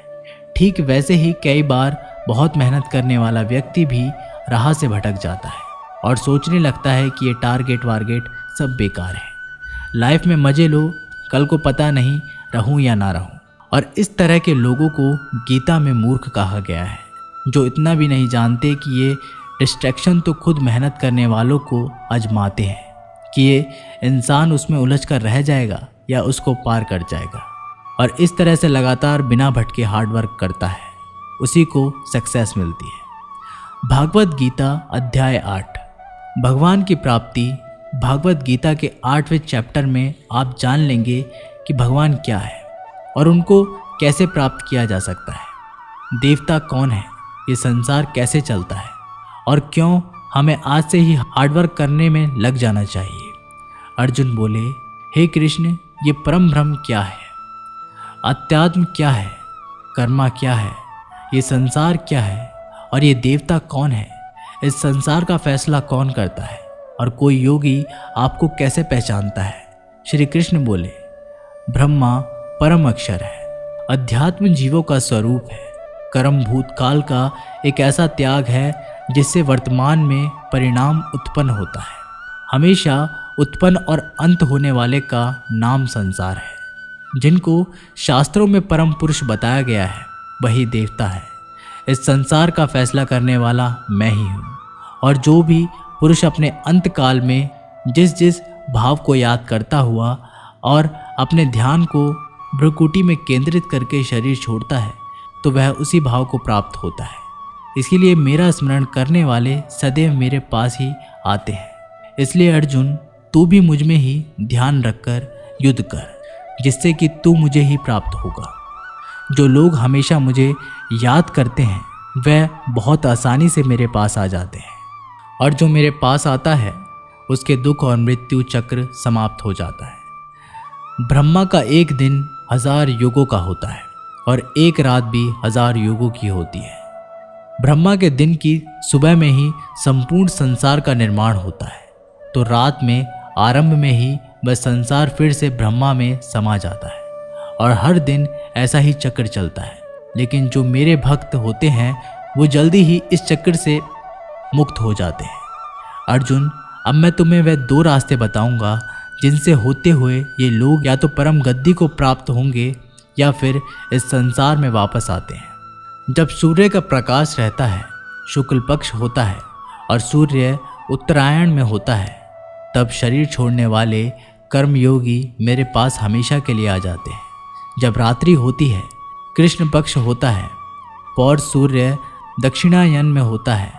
ठीक वैसे ही कई बार बहुत मेहनत करने वाला व्यक्ति भी राह से भटक जाता है और सोचने लगता है कि ये टारगेट वारगेट सब बेकार है, लाइफ में मज़े लो, कल को पता नहीं रहूं या ना रहूं। और इस तरह के लोगों को गीता में मूर्ख कहा गया है, जो इतना भी नहीं जानते कि ये डिस्ट्रैक्शन तो खुद मेहनत करने वालों को आजमाते हैं कि ये इंसान उसमें उलझ कर रह जाएगा या उसको पार कर जाएगा। और इस तरह से लगातार बिना भटके हार्डवर्क करता है, उसी को सक्सेस मिलती है। भागवत गीता अध्याय 8 भगवान की प्राप्ति। भागवत गीता के 8वें चैप्टर में आप जान लेंगे कि भगवान क्या है और उनको कैसे प्राप्त किया जा सकता है। देवता कौन है, ये संसार कैसे चलता है और क्यों हमें आज से ही हार्डवर्क करने में लग जाना चाहिए। अर्जुन बोले, हे कृष्ण, ये परम ब्रह्म क्या है, अध्यात्म क्या है, कर्मा क्या है, ये संसार क्या है और ये देवता कौन है, इस संसार का फैसला कौन करता है और कोई योगी आपको कैसे पहचानता है। श्री कृष्ण बोले, ब्रह्मा परम अक्षर है, अध्यात्म जीवों का स्वरूप है, कर्म भूतकाल का एक ऐसा त्याग है जिससे वर्तमान में परिणाम उत्पन्न होता है। हमेशा उत्पन्न और अंत होने वाले का नाम संसार है। जिनको शास्त्रों में परम पुरुष बताया गया है वही देवता है। इस संसार का फैसला करने वाला मैं ही हूँ। और जो भी पुरुष अपने अंत काल में जिस जिस भाव को याद करता हुआ और अपने ध्यान को भ्रुकुटी में केंद्रित करके शरीर छोड़ता है तो वह उसी भाव को प्राप्त होता है। इसीलिए मेरा स्मरण करने वाले सदैव मेरे पास ही आते हैं। इसलिए अर्जुन, तू भी मुझ में ही ध्यान रखकर युद्ध कर, जिससे कि तू मुझे ही प्राप्त होगा। जो लोग हमेशा मुझे याद करते हैं वह बहुत आसानी से मेरे पास आ जाते हैं, और जो मेरे पास आता है उसके दुख और मृत्यु चक्र समाप्त हो जाता है। ब्रह्मा का एक दिन 1000 युगों का होता है और एक रात भी 1000 युगों की होती है। ब्रह्मा के दिन की सुबह में ही संपूर्ण संसार का निर्माण होता है, तो रात में आरंभ में ही वह संसार फिर से ब्रह्मा में समा जाता है और हर दिन ऐसा ही चक्र चलता है। लेकिन जो मेरे भक्त होते हैं वो जल्दी ही इस चक्र से मुक्त हो जाते हैं। अर्जुन, अब मैं तुम्हें वह 2 रास्ते बताऊंगा जिनसे होते हुए ये लोग या तो परम गद्दी को प्राप्त होंगे या फिर इस संसार में वापस आते हैं। जब सूर्य का प्रकाश रहता है, शुक्ल पक्ष होता है और सूर्य उत्तरायण में होता है, तब शरीर छोड़ने वाले कर्मयोगी मेरे पास हमेशा के लिए आ जाते हैं। जब रात्रि होती है, कृष्ण पक्ष होता है, पौर सूर्य दक्षिणायन में होता है,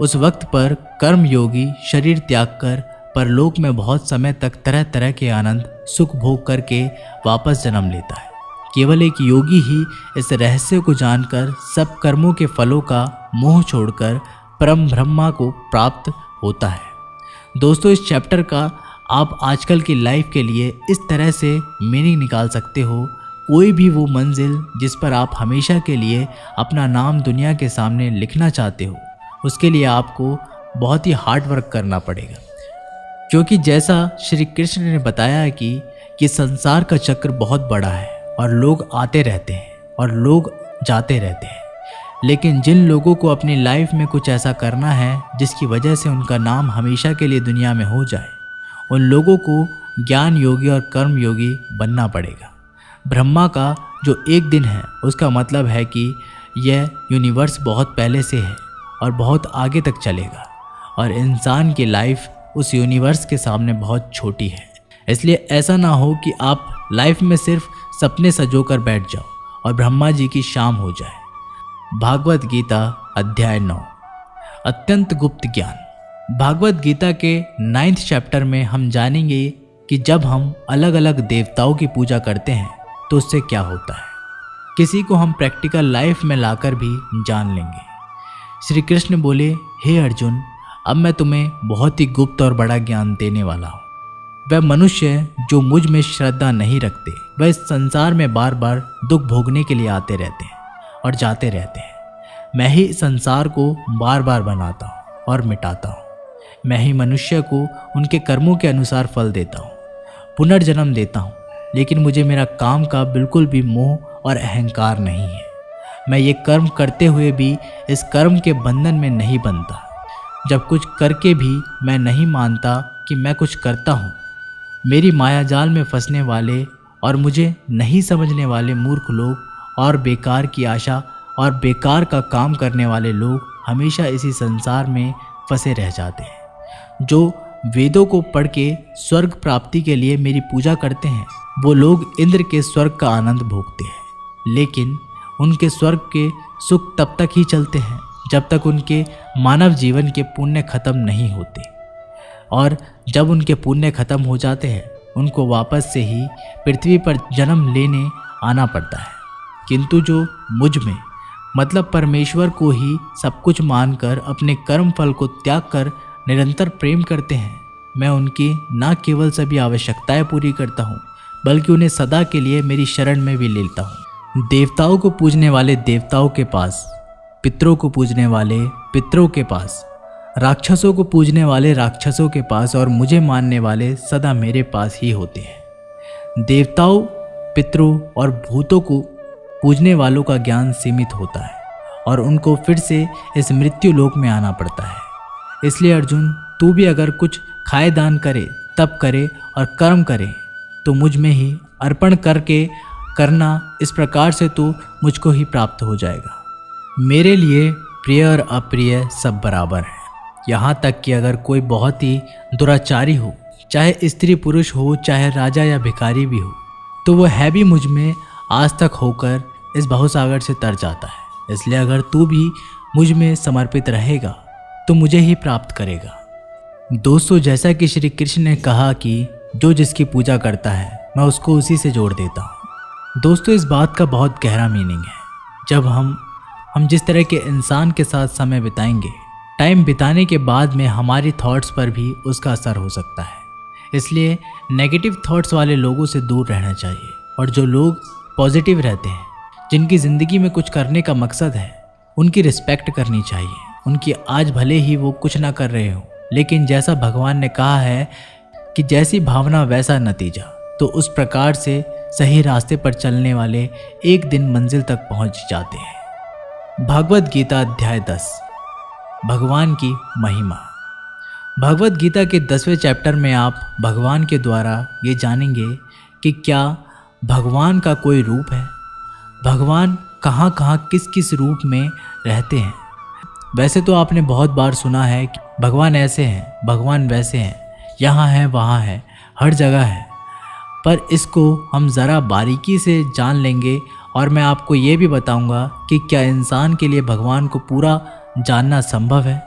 उस वक्त पर कर्मयोगी शरीर त्याग कर परलोक में बहुत समय तक तरह तरह के आनंद सुख भोग करके वापस जन्म लेता है। केवल एक योगी ही इस रहस्य को जानकर सब कर्मों के फलों का मोह छोड़कर परम ब्रह्मा को प्राप्त होता है। दोस्तों, इस चैप्टर का आप आजकल की लाइफ के लिए इस तरह से मीनिंग निकाल सकते हो। कोई भी वो मंजिल जिस पर आप हमेशा के लिए अपना नाम दुनिया के सामने लिखना चाहते हो, उसके लिए आपको बहुत ही हार्ड वर्क करना पड़ेगा। क्योंकि जैसा श्री कृष्ण ने बताया कि संसार का चक्र बहुत बड़ा है और लोग आते रहते हैं और लोग जाते रहते हैं। लेकिन जिन लोगों को अपनी लाइफ में कुछ ऐसा करना है जिसकी वजह से उनका नाम हमेशा के लिए दुनिया में हो जाए, उन लोगों को ज्ञान योगी और कर्म योगी बनना पड़ेगा। ब्रह्मा का जो एक दिन है उसका मतलब है कि यह यूनिवर्स बहुत पहले से है और बहुत आगे तक चलेगा, और इंसान की लाइफ उस यूनिवर्स के सामने बहुत छोटी है। इसलिए ऐसा ना हो कि आप लाइफ में सिर्फ सपने सजोकर बैठ जाओ और ब्रह्मा जी की शाम हो जाए। भागवत गीता अध्याय 9 अत्यंत गुप्त ज्ञान। भागवत गीता के 9th चैप्टर में हम जानेंगे कि जब हम अलग अलग देवताओं की पूजा करते हैं तो उससे क्या होता है। किसी को हम प्रैक्टिकल लाइफ में लाकर भी जान लेंगे। श्री कृष्ण बोले, हे अर्जुन, अब मैं तुम्हें बहुत ही गुप्त और बड़ा ज्ञान देने वाला हूँ। वह मनुष्य जो मुझ में श्रद्धा नहीं रखते, वह इस संसार में बार बार दुख भोगने के लिए आते रहते हैं और जाते रहते हैं। मैं ही संसार को बार बार बनाता हूँ और मिटाता हूँ। मैं ही मनुष्य को उनके कर्मों के अनुसार फल देता हूँ, पुनर्जन्म देता हूँ। लेकिन मुझे मेरा काम का बिल्कुल भी मोह और अहंकार नहीं है। मैं ये कर्म करते हुए भी इस कर्म के बंधन में नहीं बनता। जब कुछ करके भी मैं नहीं मानता कि मैं कुछ करता हूँ। मेरी मायाजाल में फंसने वाले और मुझे नहीं समझने वाले मूर्ख लोग और बेकार की आशा और बेकार का काम करने वाले लोग हमेशा इसी संसार में फंसे रह जाते हैं। जो वेदों को पढ़ के स्वर्ग प्राप्ति के लिए मेरी पूजा करते हैं, वो लोग इंद्र के स्वर्ग का आनंद भोगते हैं, लेकिन उनके स्वर्ग के सुख तब तक ही चलते हैं जब तक उनके मानव जीवन के पुण्य खत्म नहीं होते। और जब उनके पुण्य खत्म हो जाते हैं, उनको वापस से ही पृथ्वी पर जन्म लेने आना पड़ता है। किंतु जो मुझ में मतलब परमेश्वर को ही सब कुछ मानकर अपने कर्म फल को त्याग कर निरंतर प्रेम करते हैं, मैं उनकी न केवल सभी आवश्यकताएं पूरी करता हूँ, बल्कि उन्हें सदा के लिए मेरी शरण में भी लेता हूँ। देवताओं को पूजने वाले देवताओं के पास, पितरों को पूजने वाले पितरों के पास, राक्षसों को पूजने वाले राक्षसों के पास और मुझे मानने वाले सदा मेरे पास ही होते हैं। देवताओं, पितरों और भूतों को पूजने वालों का ज्ञान सीमित होता है और उनको फिर से इस मृत्यु लोक में आना पड़ता है। इसलिए अर्जुन, तू भी अगर कुछ खाए दान करे, तप करे और कर्म करे तो मुझ में ही अर्पण करके करना। इस प्रकार से तो मुझको ही प्राप्त हो जाएगा। मेरे लिए प्रिय और अप्रिय सब बराबर है। यहाँ तक कि अगर कोई बहुत ही दुराचारी हो, चाहे स्त्री पुरुष हो, चाहे राजा या भिखारी भी हो, तो वह है भी मुझ में आज तक होकर इस बहुसागर से तर जाता है। इसलिए अगर तू भी मुझ में समर्पित रहेगा तो मुझे ही प्राप्त करेगा। दोस्तों, जैसा कि श्री कृष्ण ने कहा कि जो जिसकी पूजा करता है मैं उसको उसी से जोड़ देता हूँ। दोस्तों, इस बात का बहुत गहरा मीनिंग है। जब हम जिस तरह के इंसान के साथ समय बिताएंगे, टाइम बिताने के बाद में हमारी थॉट्स पर भी उसका असर हो सकता है। इसलिए नेगेटिव थॉट्स वाले लोगों से दूर रहना चाहिए और जो लोग पॉजिटिव रहते हैं, जिनकी ज़िंदगी में कुछ करने का मकसद है, उनकी रिस्पेक्ट करनी चाहिए। उनकी आज भले ही वो कुछ ना कर रहे हो, लेकिन जैसा भगवान ने कहा है कि जैसी भावना वैसा नतीजा, तो उस प्रकार से सही रास्ते पर चलने वाले एक दिन मंजिल तक पहुंच जाते हैं। भगवद गीता अध्याय 10, भगवान की महिमा। भगवद गीता के 10वें चैप्टर में आप भगवान के द्वारा ये जानेंगे कि क्या भगवान का कोई रूप है, भगवान कहाँ कहाँ किस किस रूप में रहते हैं। वैसे तो आपने बहुत बार सुना है कि भगवान ऐसे हैं, भगवान वैसे हैं, यहाँ है वहाँ है, हर जगह है। पर इसको हम ज़रा बारीकी से जान लेंगे और मैं आपको ये भी बताऊंगा कि क्या इंसान के लिए भगवान को पूरा जानना संभव है।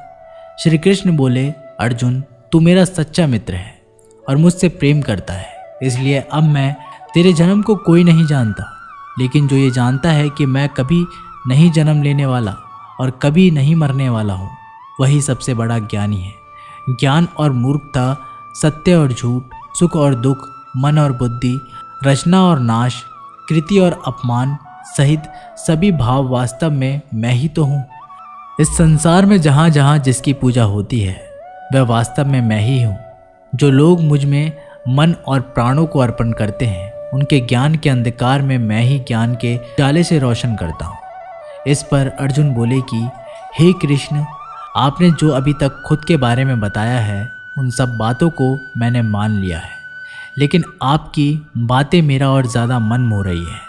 श्री कृष्ण बोले, अर्जुन, तू मेरा सच्चा मित्र है और मुझसे प्रेम करता है, इसलिए अब मैं तेरे जन्म को कोई नहीं जानता, लेकिन जो ये जानता है कि मैं कभी नहीं जन्म लेने वाला और कभी नहीं मरने वाला हूँ, वही सबसे बड़ा ज्ञानी है। ज्ञान और मूर्खता, सत्य और झूठ, सुख और दुख, मन और बुद्धि, रचना और नाश, कृति और अपमान सहित सभी भाव वास्तव में मैं ही तो हूँ। इस संसार में जहाँ जहाँ जिसकी पूजा होती है वह वास्तव में मैं ही हूँ। जो लोग मुझ में मन और प्राणों को अर्पण करते हैं, उनके ज्ञान के अंधकार में मैं ही ज्ञान के उजाले से रोशन करता हूँ। इस पर अर्जुन बोले कि हे कृष्ण, आपने जो अभी तक खुद के बारे में बताया है, उन सब बातों को मैंने मान लिया है, लेकिन आपकी बातें मेरा और ज़्यादा मन मोह रही है।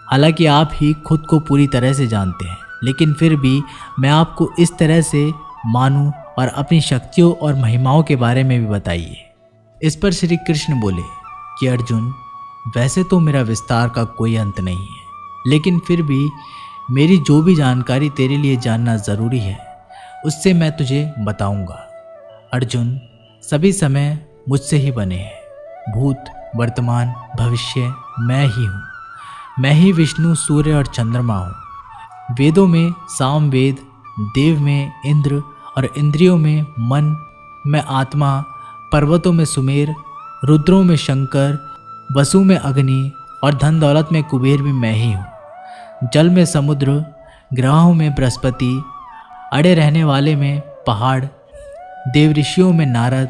हालांकि आप ही खुद को पूरी तरह से जानते हैं, लेकिन फिर भी मैं आपको इस तरह से मानूं और अपनी शक्तियों और महिमाओं के बारे में भी बताइए। इस पर श्री कृष्ण बोले कि अर्जुन, वैसे तो मेरा विस्तार का कोई अंत नहीं है, लेकिन फिर भी मेरी जो भी जानकारी तेरे लिए जानना ज़रूरी है, उससे मैं तुझे बताऊंगा। अर्जुन, सभी समय मुझसे ही बने हैं। भूत, वर्तमान, भविष्य मैं ही हूँ। मैं ही विष्णु, सूर्य और चंद्रमा हूँ। वेदों में सामवेद, देव में इंद्र और इंद्रियों में मन, मैं आत्मा, पर्वतों में सुमेर, रुद्रों में शंकर, वसु में अग्नि और धन दौलत में कुबेर भी मैं ही हूँ। जल में समुद्र, ग्रहों में बृहस्पति, अड़े रहने वाले में पहाड़, देव ऋषियों में नारद,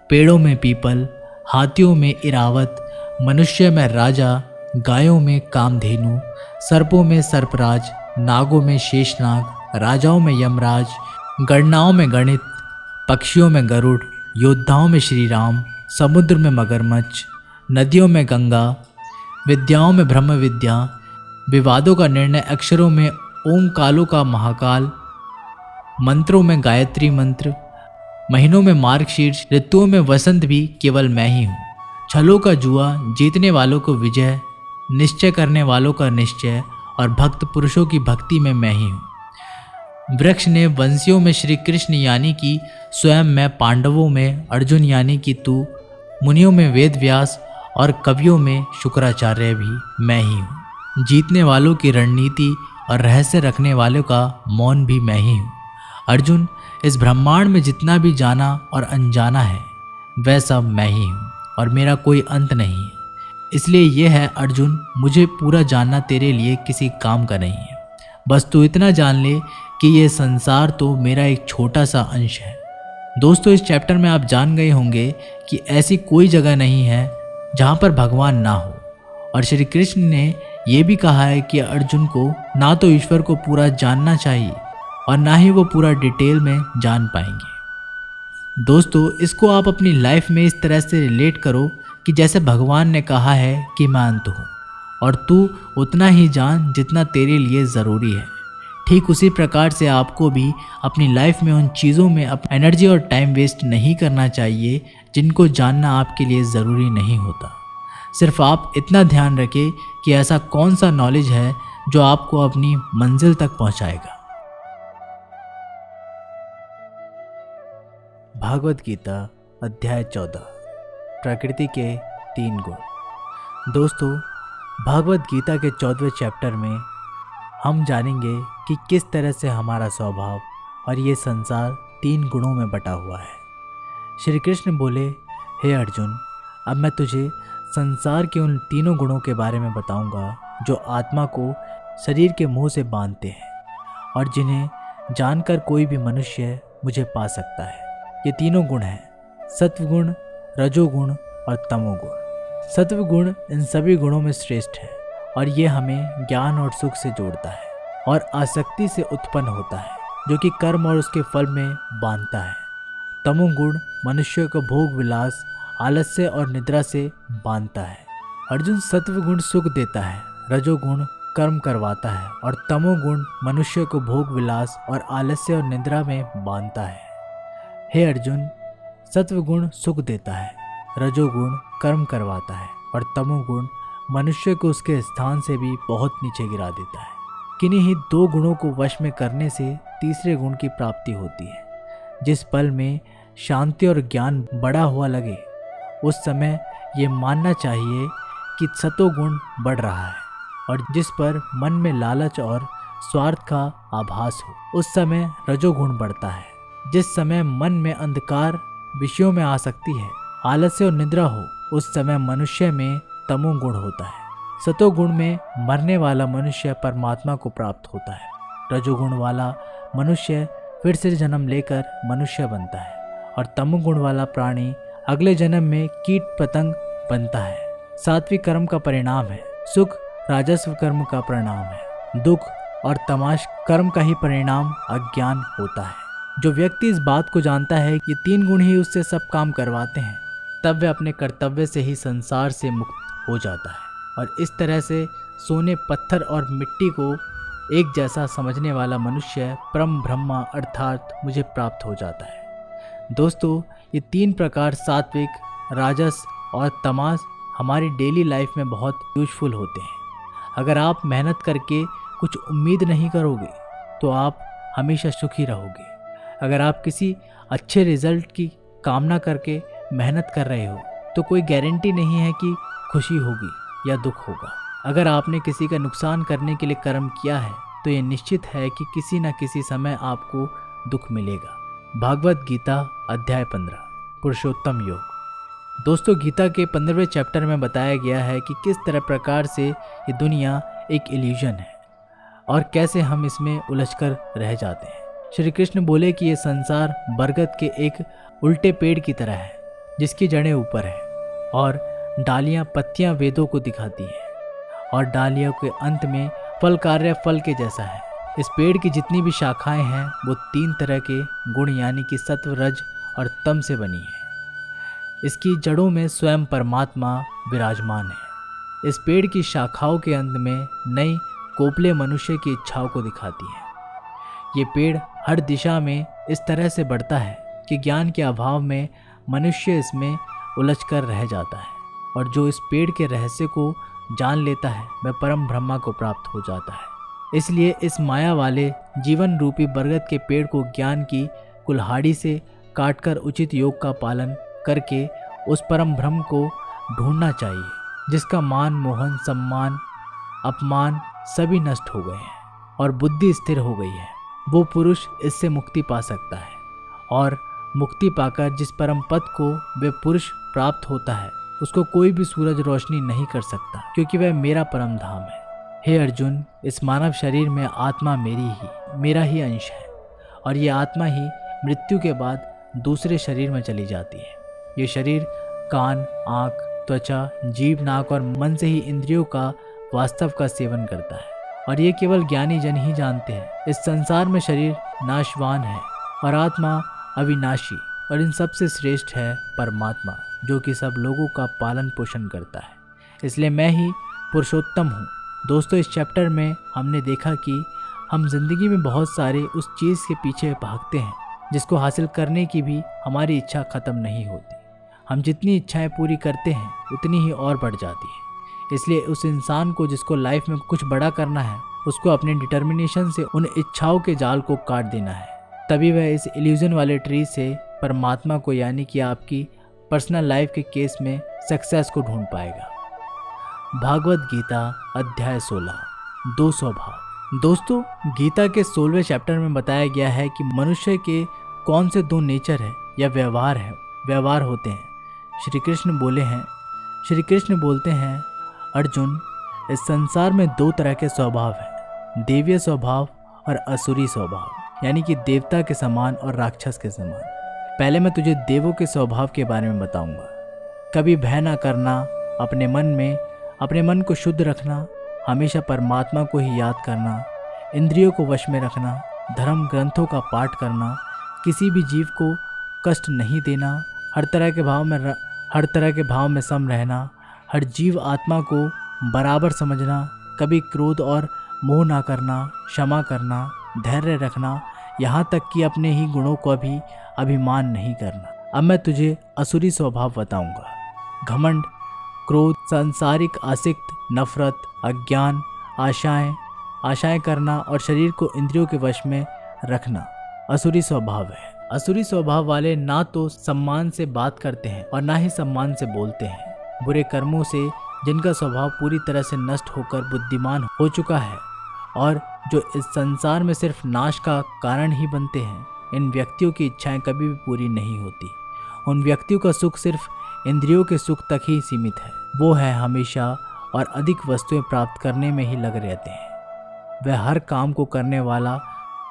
पेड़ों में पीपल, हाथियों में इरावत, मनुष्य में राजा, गायों में कामधेनु, सर्पों में सर्पराज, नागों में शेषनाग, राजाओं में यमराज, गणनाओं में गणित, पक्षियों में गरुड़, योद्धाओं में श्री राम, समुद्र में मगरमच्छ, नदियों में गंगा, विद्याओं में ब्रह्म विद्या, विवादों का निर्णय अक्षरों में ओम कालों का महाकाल, मंत्रों में गायत्री मंत्र, महीनों में मार्गशीर्ष, ऋतुओं में वसंत भी केवल मैं ही हूँ। छलों का जुआ, जीतने वालों को विजय, निश्चय करने वालों का निश्चय और भक्त पुरुषों की भक्ति में मैं ही हूँ। वृक्ष ने वंशियों में श्री कृष्ण यानी कि स्वयं मैं, पांडवों में अर्जुन यानी कि तू, मुनियों में वेद व्यास और कवियों में शुक्राचार्य भी मैं ही हूँ। जीतने वालों की रणनीति और रहस्य रखने वालों का मौन भी मैं ही हूँ। अर्जुन, इस ब्रह्मांड में जितना भी जाना और अनजाना है वह सब मैं ही हूँ और मेरा कोई अंत नहीं है। इसलिए यह है अर्जुन, मुझे पूरा जानना तेरे लिए किसी काम का नहीं है। बस तू इतना जान ले कि यह संसार तो मेरा एक छोटा सा अंश है। दोस्तों, इस चैप्टर में आप जान गए होंगे कि ऐसी कोई जगह नहीं है जहाँ पर भगवान ना हो। और श्री कृष्ण ने यह भी कहा है कि अर्जुन को ना तो ईश्वर को पूरा जानना चाहिए और ना ही वो पूरा डिटेल में जान पाएंगे। दोस्तों, इसको आप अपनी लाइफ में इस तरह से रिलेट करो कि जैसे भगवान ने कहा है कि मैं अंत हूँ और तू उतना ही जान जितना तेरे लिए ज़रूरी है। ठीक उसी प्रकार से आपको भी अपनी लाइफ में उन चीज़ों में अपनी एनर्जी और टाइम वेस्ट नहीं करना चाहिए जिनको जानना आपके लिए ज़रूरी नहीं होता। सिर्फ आप इतना ध्यान रखें कि ऐसा कौन सा नॉलेज है जो आपको अपनी मंजिल तक पहुंचाएगा। भागवत गीता अध्याय 14, प्रकृति के 3 गुण। दोस्तों, भागवत गीता के 14वें चैप्टर में हम जानेंगे कि किस तरह से हमारा स्वभाव और ये संसार 3 गुणों में बटा हुआ है। श्री कृष्ण बोले, हे अर्जुन, अब मैं तुझे संसार के उन 3 गुणों के बारे में बताऊंगा जो आत्मा को शरीर के मोह से बांधते हैं और जिन्हें जानकर कोई भी मनुष्य मुझे पा सकता है। ये 3 गुण हैं, सत्वगुण, रजोगुण और तमोगुण। सत्वगुण इन सभी गुणों में श्रेष्ठ है और ये हमें ज्ञान और सुख से जोड़ता है और आसक्ति से उत्पन्न होता है जो कि कर्म और उसके फल में बांधता है। तमोगुण मनुष्य को भोग विलास, आलस्य और निद्रा से बांधता है। अर्जुन, सत्वगुण सुख देता है, रजोगुण कर्म करवाता है और तमोगुण मनुष्य को भोग विलास और आलस्य और निद्रा में बांधता है। हे अर्जुन, सत्वगुण सुख देता है, रजोगुण कर्म करवाता है और तमोगुण मनुष्य को उसके स्थान से भी बहुत नीचे गिरा देता है। किन्हीं ही 2 गुणों को वश में करने से तीसरे गुण की प्राप्ति होती है। जिस पल में शांति और ज्ञान बढ़ा हुआ लगे उस समय ये मानना चाहिए कि सतोगुण बढ़ रहा है और जिस पर मन में लालच और स्वार्थ का आभास हो उस समय रजोगुण बढ़ता है। जिस समय मन में अंधकार विषयों में आसक्ति है, आलस्य और निद्रा हो उस समय मनुष्य में तमोगुण होता है। सतोगुण में मरने वाला मनुष्य परमात्मा को प्राप्त होता है। रजोगुण वाला मनुष्य फिर से जन्म लेकर मनुष्य बनता है और तमोगुण वाला प्राणी अगले जन्म में कीट पतंग बनता है। सात्विक कर्म का परिणाम है सुख, राजस्व कर्म का परिणाम है दुख और तमाश कर्म का ही परिणाम अज्ञान होता है। जो व्यक्ति इस बात को जानता है कि 3 गुण ही उससे सब काम करवाते हैं, तब वह अपने कर्तव्य से ही संसार से मुक्त हो जाता है और इस तरह से सोने, पत्थर और मिट्टी को एक जैसा समझने वाला मनुष्य परम ब्रह्मा अर्थात मुझे प्राप्त हो जाता है। दोस्तों, ये 3 प्रकार सात्विक, राजस और तमास हमारी डेली लाइफ में बहुत यूजफुल होते हैं। अगर आप मेहनत करके कुछ उम्मीद नहीं करोगे तो आप हमेशा सुखी रहोगे। अगर आप किसी अच्छे रिजल्ट की कामना करके मेहनत कर रहे हो तो कोई गारंटी नहीं है कि खुशी होगी या दुख होगा। अगर आपने किसी का नुकसान करने के लिए कर्म किया है तो ये निश्चित है कि किसी न किसी समय आपको दुख मिलेगा। भागवत गीता अध्याय 15, पुरुषोत्तम योग। दोस्तों, गीता के 15वें चैप्टर में बताया गया है कि किस तरह प्रकार से ये दुनिया एक इल्यूजन है और कैसे हम इसमें उलझकर रह जाते हैं। श्री कृष्ण बोले कि ये संसार बरगद के एक उल्टे पेड़ की तरह है जिसकी जड़ें ऊपर है और डालियां, पत्तियां वेदों को दिखाती हैं। और डालियों के अंत में फल कार्य फल के जैसा है। इस पेड़ की जितनी भी शाखाएं हैं वो 3 तरह के गुण यानी कि सत्व, रज और तम से बनी है। इसकी जड़ों में स्वयं परमात्मा विराजमान है। इस पेड़ की शाखाओं के अंत में नई कोपले मनुष्य की इच्छाओं को दिखाती है। ये पेड़ हर दिशा में इस तरह से बढ़ता है कि ज्ञान के अभाव में मनुष्य इसमें उलझकर रह जाता है, और जो इस पेड़ के रहस्य को जान लेता है वह परम ब्रह्मा को प्राप्त हो जाता है। इसलिए इस माया वाले जीवन रूपी बरगद के पेड़ को ज्ञान की कुल्हाड़ी से काटकर उचित योग का पालन करके उस परम ब्रह्म को ढूंढना चाहिए, जिसका मान, मोहन, सम्मान, अपमान सभी नष्ट हो गए हैं और बुद्धि स्थिर हो गई है। वो पुरुष इससे मुक्ति पा सकता है, और मुक्ति पाकर जिस परम पद को वे पुरुष प्राप्त होता है उसको कोई भी सूरज रोशनी नहीं कर सकता, क्योंकि वह मेरा परम धाम है। हे अर्जुन, इस मानव शरीर में आत्मा मेरा ही अंश है, और ये आत्मा ही मृत्यु के बाद दूसरे शरीर में चली जाती है। ये शरीर कान, आँख, त्वचा, जीभ, नाक और मन से ही इंद्रियों का वास्तव का सेवन करता है, और ये केवल ज्ञानी जन ही जानते हैं। इस संसार में शरीर नाशवान है और आत्मा अविनाशी, और इन सबसे श्रेष्ठ है परमात्मा, जो कि सब लोगों का पालन पोषण करता है। इसलिए मैं ही पुरुषोत्तम हूँ। दोस्तों, इस चैप्टर में हमने देखा कि हम जिंदगी में बहुत सारे उस चीज़ के पीछे भागते हैं जिसको हासिल करने की भी हमारी इच्छा ख़त्म नहीं होती। हम जितनी इच्छाएं पूरी करते हैं उतनी ही और बढ़ जाती है। इसलिए उस इंसान को जिसको लाइफ में कुछ बड़ा करना है उसको अपने डिटर्मिनेशन से उन इच्छाओं के जाल को काट देना है, तभी वह इस इल्यूजन वाले ट्री से परमात्मा को यानी कि आपकी पर्सनल लाइफ के केस में सक्सेस को ढूंढ पाएगा। भागवत गीता अध्याय 16, 2 स्वभाव। दोस्तों, गीता के 16वें चैप्टर में बताया गया है कि मनुष्य के कौन से 2 नेचर है या व्यवहार होते हैं। श्री कृष्ण बोलते हैं, अर्जुन, इस संसार में 2 तरह के स्वभाव हैं, देवीय स्वभाव और असुरी स्वभाव, यानी कि देवता के समान और राक्षस के समान। पहले मैं तुझे देवों के स्वभाव के बारे में बताऊंगा। कभी भय ना करना, अपने मन को शुद्ध रखना, हमेशा परमात्मा को ही याद करना, इंद्रियों को वश में रखना, धर्म ग्रंथों का पाठ करना, किसी भी जीव को कष्ट नहीं देना, हर तरह के भाव में सम रहना, हर जीव आत्मा को बराबर समझना, कभी क्रोध और मोह ना करना, क्षमा करना, धैर्य रखना, यहाँ तक कि अपने ही गुणों को भी अभिमान नहीं करना। अब मैं तुझे असुरी स्वभाव बताऊंगा। घमंड, क्रोध, सांसारिक आसक्त, नफरत, अज्ञान, आशाएं करना और शरीर को इंद्रियों के वश में रखना असुरी स्वभाव है। असुरी स्वभाव वाले ना तो सम्मान से बात करते हैं और ना ही सम्मान से बोलते हैं। बुरे कर्मों से जिनका स्वभाव पूरी तरह से नष्ट होकर बुद्धिमान हो चुका है और जो इस संसार में सिर्फ नाश का कारण ही बनते हैं, इन व्यक्तियों की इच्छाएं कभी भी पूरी नहीं होती। उन व्यक्तियों का सुख सिर्फ इंद्रियों के सुख तक ही सीमित है। वो है हमेशा और अधिक वस्तुएं प्राप्त करने में ही लगे रहते हैं। वह हर काम को करने वाला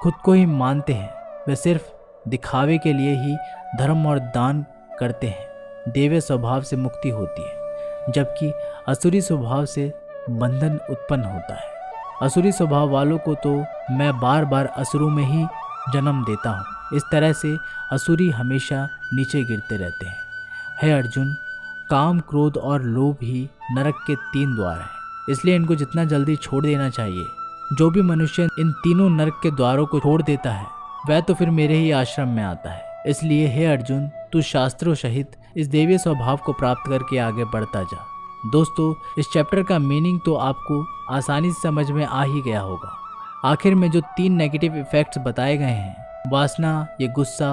खुद को ही मानते हैं। वे सिर्फ दिखावे के लिए ही धर्म और दान करते हैं। देव स्वभाव से मुक्ति होती है, जबकि असुरी स्वभाव से बंधन उत्पन्न होता है। असुरी स्वभाव वालों को तो मैं बार बार असुरों में ही जन्म देता हूँ। इस तरह से असुरी हमेशा नीचे गिरते रहते हैं। हे अर्जुन, काम, क्रोध और लोभ ही नरक के 3 द्वार हैं, इसलिए इनको जितना जल्दी छोड़ देना चाहिए। जो भी मनुष्य इन तीनों नरक के द्वारों को छोड़ देता है वह तो फिर मेरे ही आश्रम में आता है। इसलिए हे अर्जुन, तू शास्त्रों सहित इस देवीय स्वभाव को प्राप्त करके आगे बढ़ता जा। दोस्तों, इस चैप्टर का मीनिंग तो आपको आसानी से समझ में आ ही गया होगा। आखिर में जो 3 नेगेटिव इफेक्ट्स बताए गए हैं, वासना, ये गुस्सा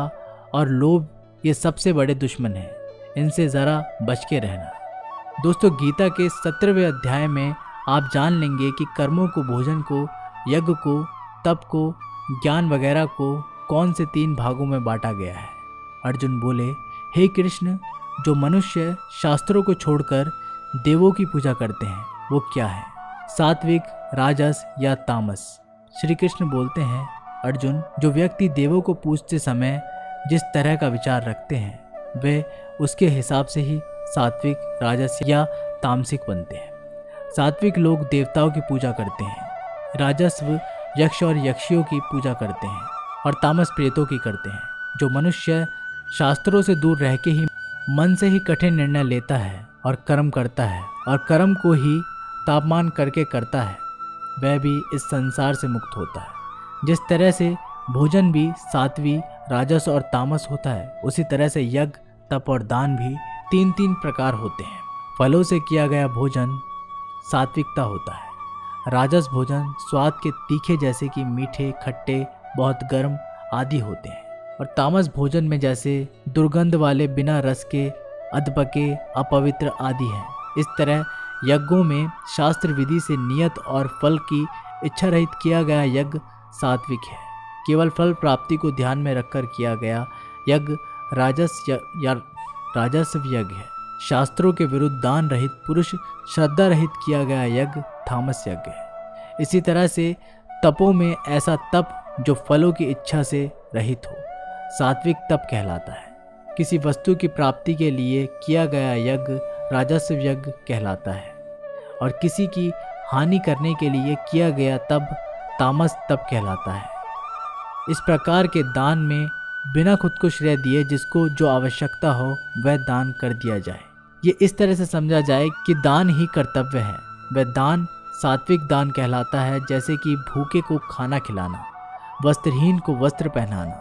और लोभ, ये सबसे बड़े दुश्मन हैं। इनसे ज़रा बच के रहना। दोस्तों, गीता के 17वें अध्याय में आप जान लेंगे कि कर्मों को, भोजन को, यज्ञ को, तप को, ज्ञान वगैरह को कौन से 3 भागों में बांटा गया है। अर्जुन बोले, हे कृष्ण, जो मनुष्य शास्त्रों को छोड़कर देवों की पूजा करते हैं वो क्या है, सात्विक, राजस या तामस? श्री कृष्ण बोलते हैं, अर्जुन, जो व्यक्ति देवों को पूजते समय जिस तरह का विचार रखते हैं वे उसके हिसाब से ही सात्विक, राजस या तामसिक बनते हैं। सात्विक लोग देवताओं की पूजा करते हैं, राजस्व यक्ष और यक्षियों की पूजा करते हैं और तामस प्रेतों की करते हैं। जो मनुष्य शास्त्रों से दूर रह के ही मन से ही कठिन निर्णय लेता है और कर्म करता है और कर्म को ही तापमान करके करता है, वह भी इस संसार से मुक्त होता है। जिस तरह से भोजन भी सात्विक, राजस और तामस होता है, उसी तरह से यज्ञ, तप और दान भी तीन तीन प्रकार होते हैं। फलों से किया गया भोजन सात्विकता होता है। राजस भोजन स्वाद के तीखे जैसे कि मीठे, खट्टे, बहुत गर्म आदि होते हैं, और तामस भोजन में जैसे दुर्गंध वाले, बिना रस के, अधपके, अपवित्र आदि हैं। इस तरह यज्ञों में शास्त्र विधि से नियत और फल की इच्छा रहित किया गया यज्ञ सात्विक है। केवल फल प्राप्ति को ध्यान में रखकर किया गया यज्ञ राजस्व यज्ञ है। शास्त्रों के विरुद्ध दान रहित, पुरुष श्रद्धा रहित किया गया यज्ञ तामस यज्ञ है। इसी तरह से तपों में ऐसा तप जो फलों की इच्छा से रहित हो, सात्विक तप कहलाता है। किसी वस्तु की प्राप्ति के लिए किया गया यज्ञ राजस्व यज्ञ कहलाता है, और किसी की हानि करने के लिए किया गया तप तामस तप कहलाता है। इस प्रकार के दान में बिना खुद को श्रेय दिए जिसको जो आवश्यकता हो वह दान कर दिया जाए। ये इस तरह से समझा जाए कि दान ही कर्तव्य है। वह दान सात्विक दान कहलाता है, जैसे कि भूखे को खाना खिलाना, वस्त्रहीन को वस्त्र पहनाना,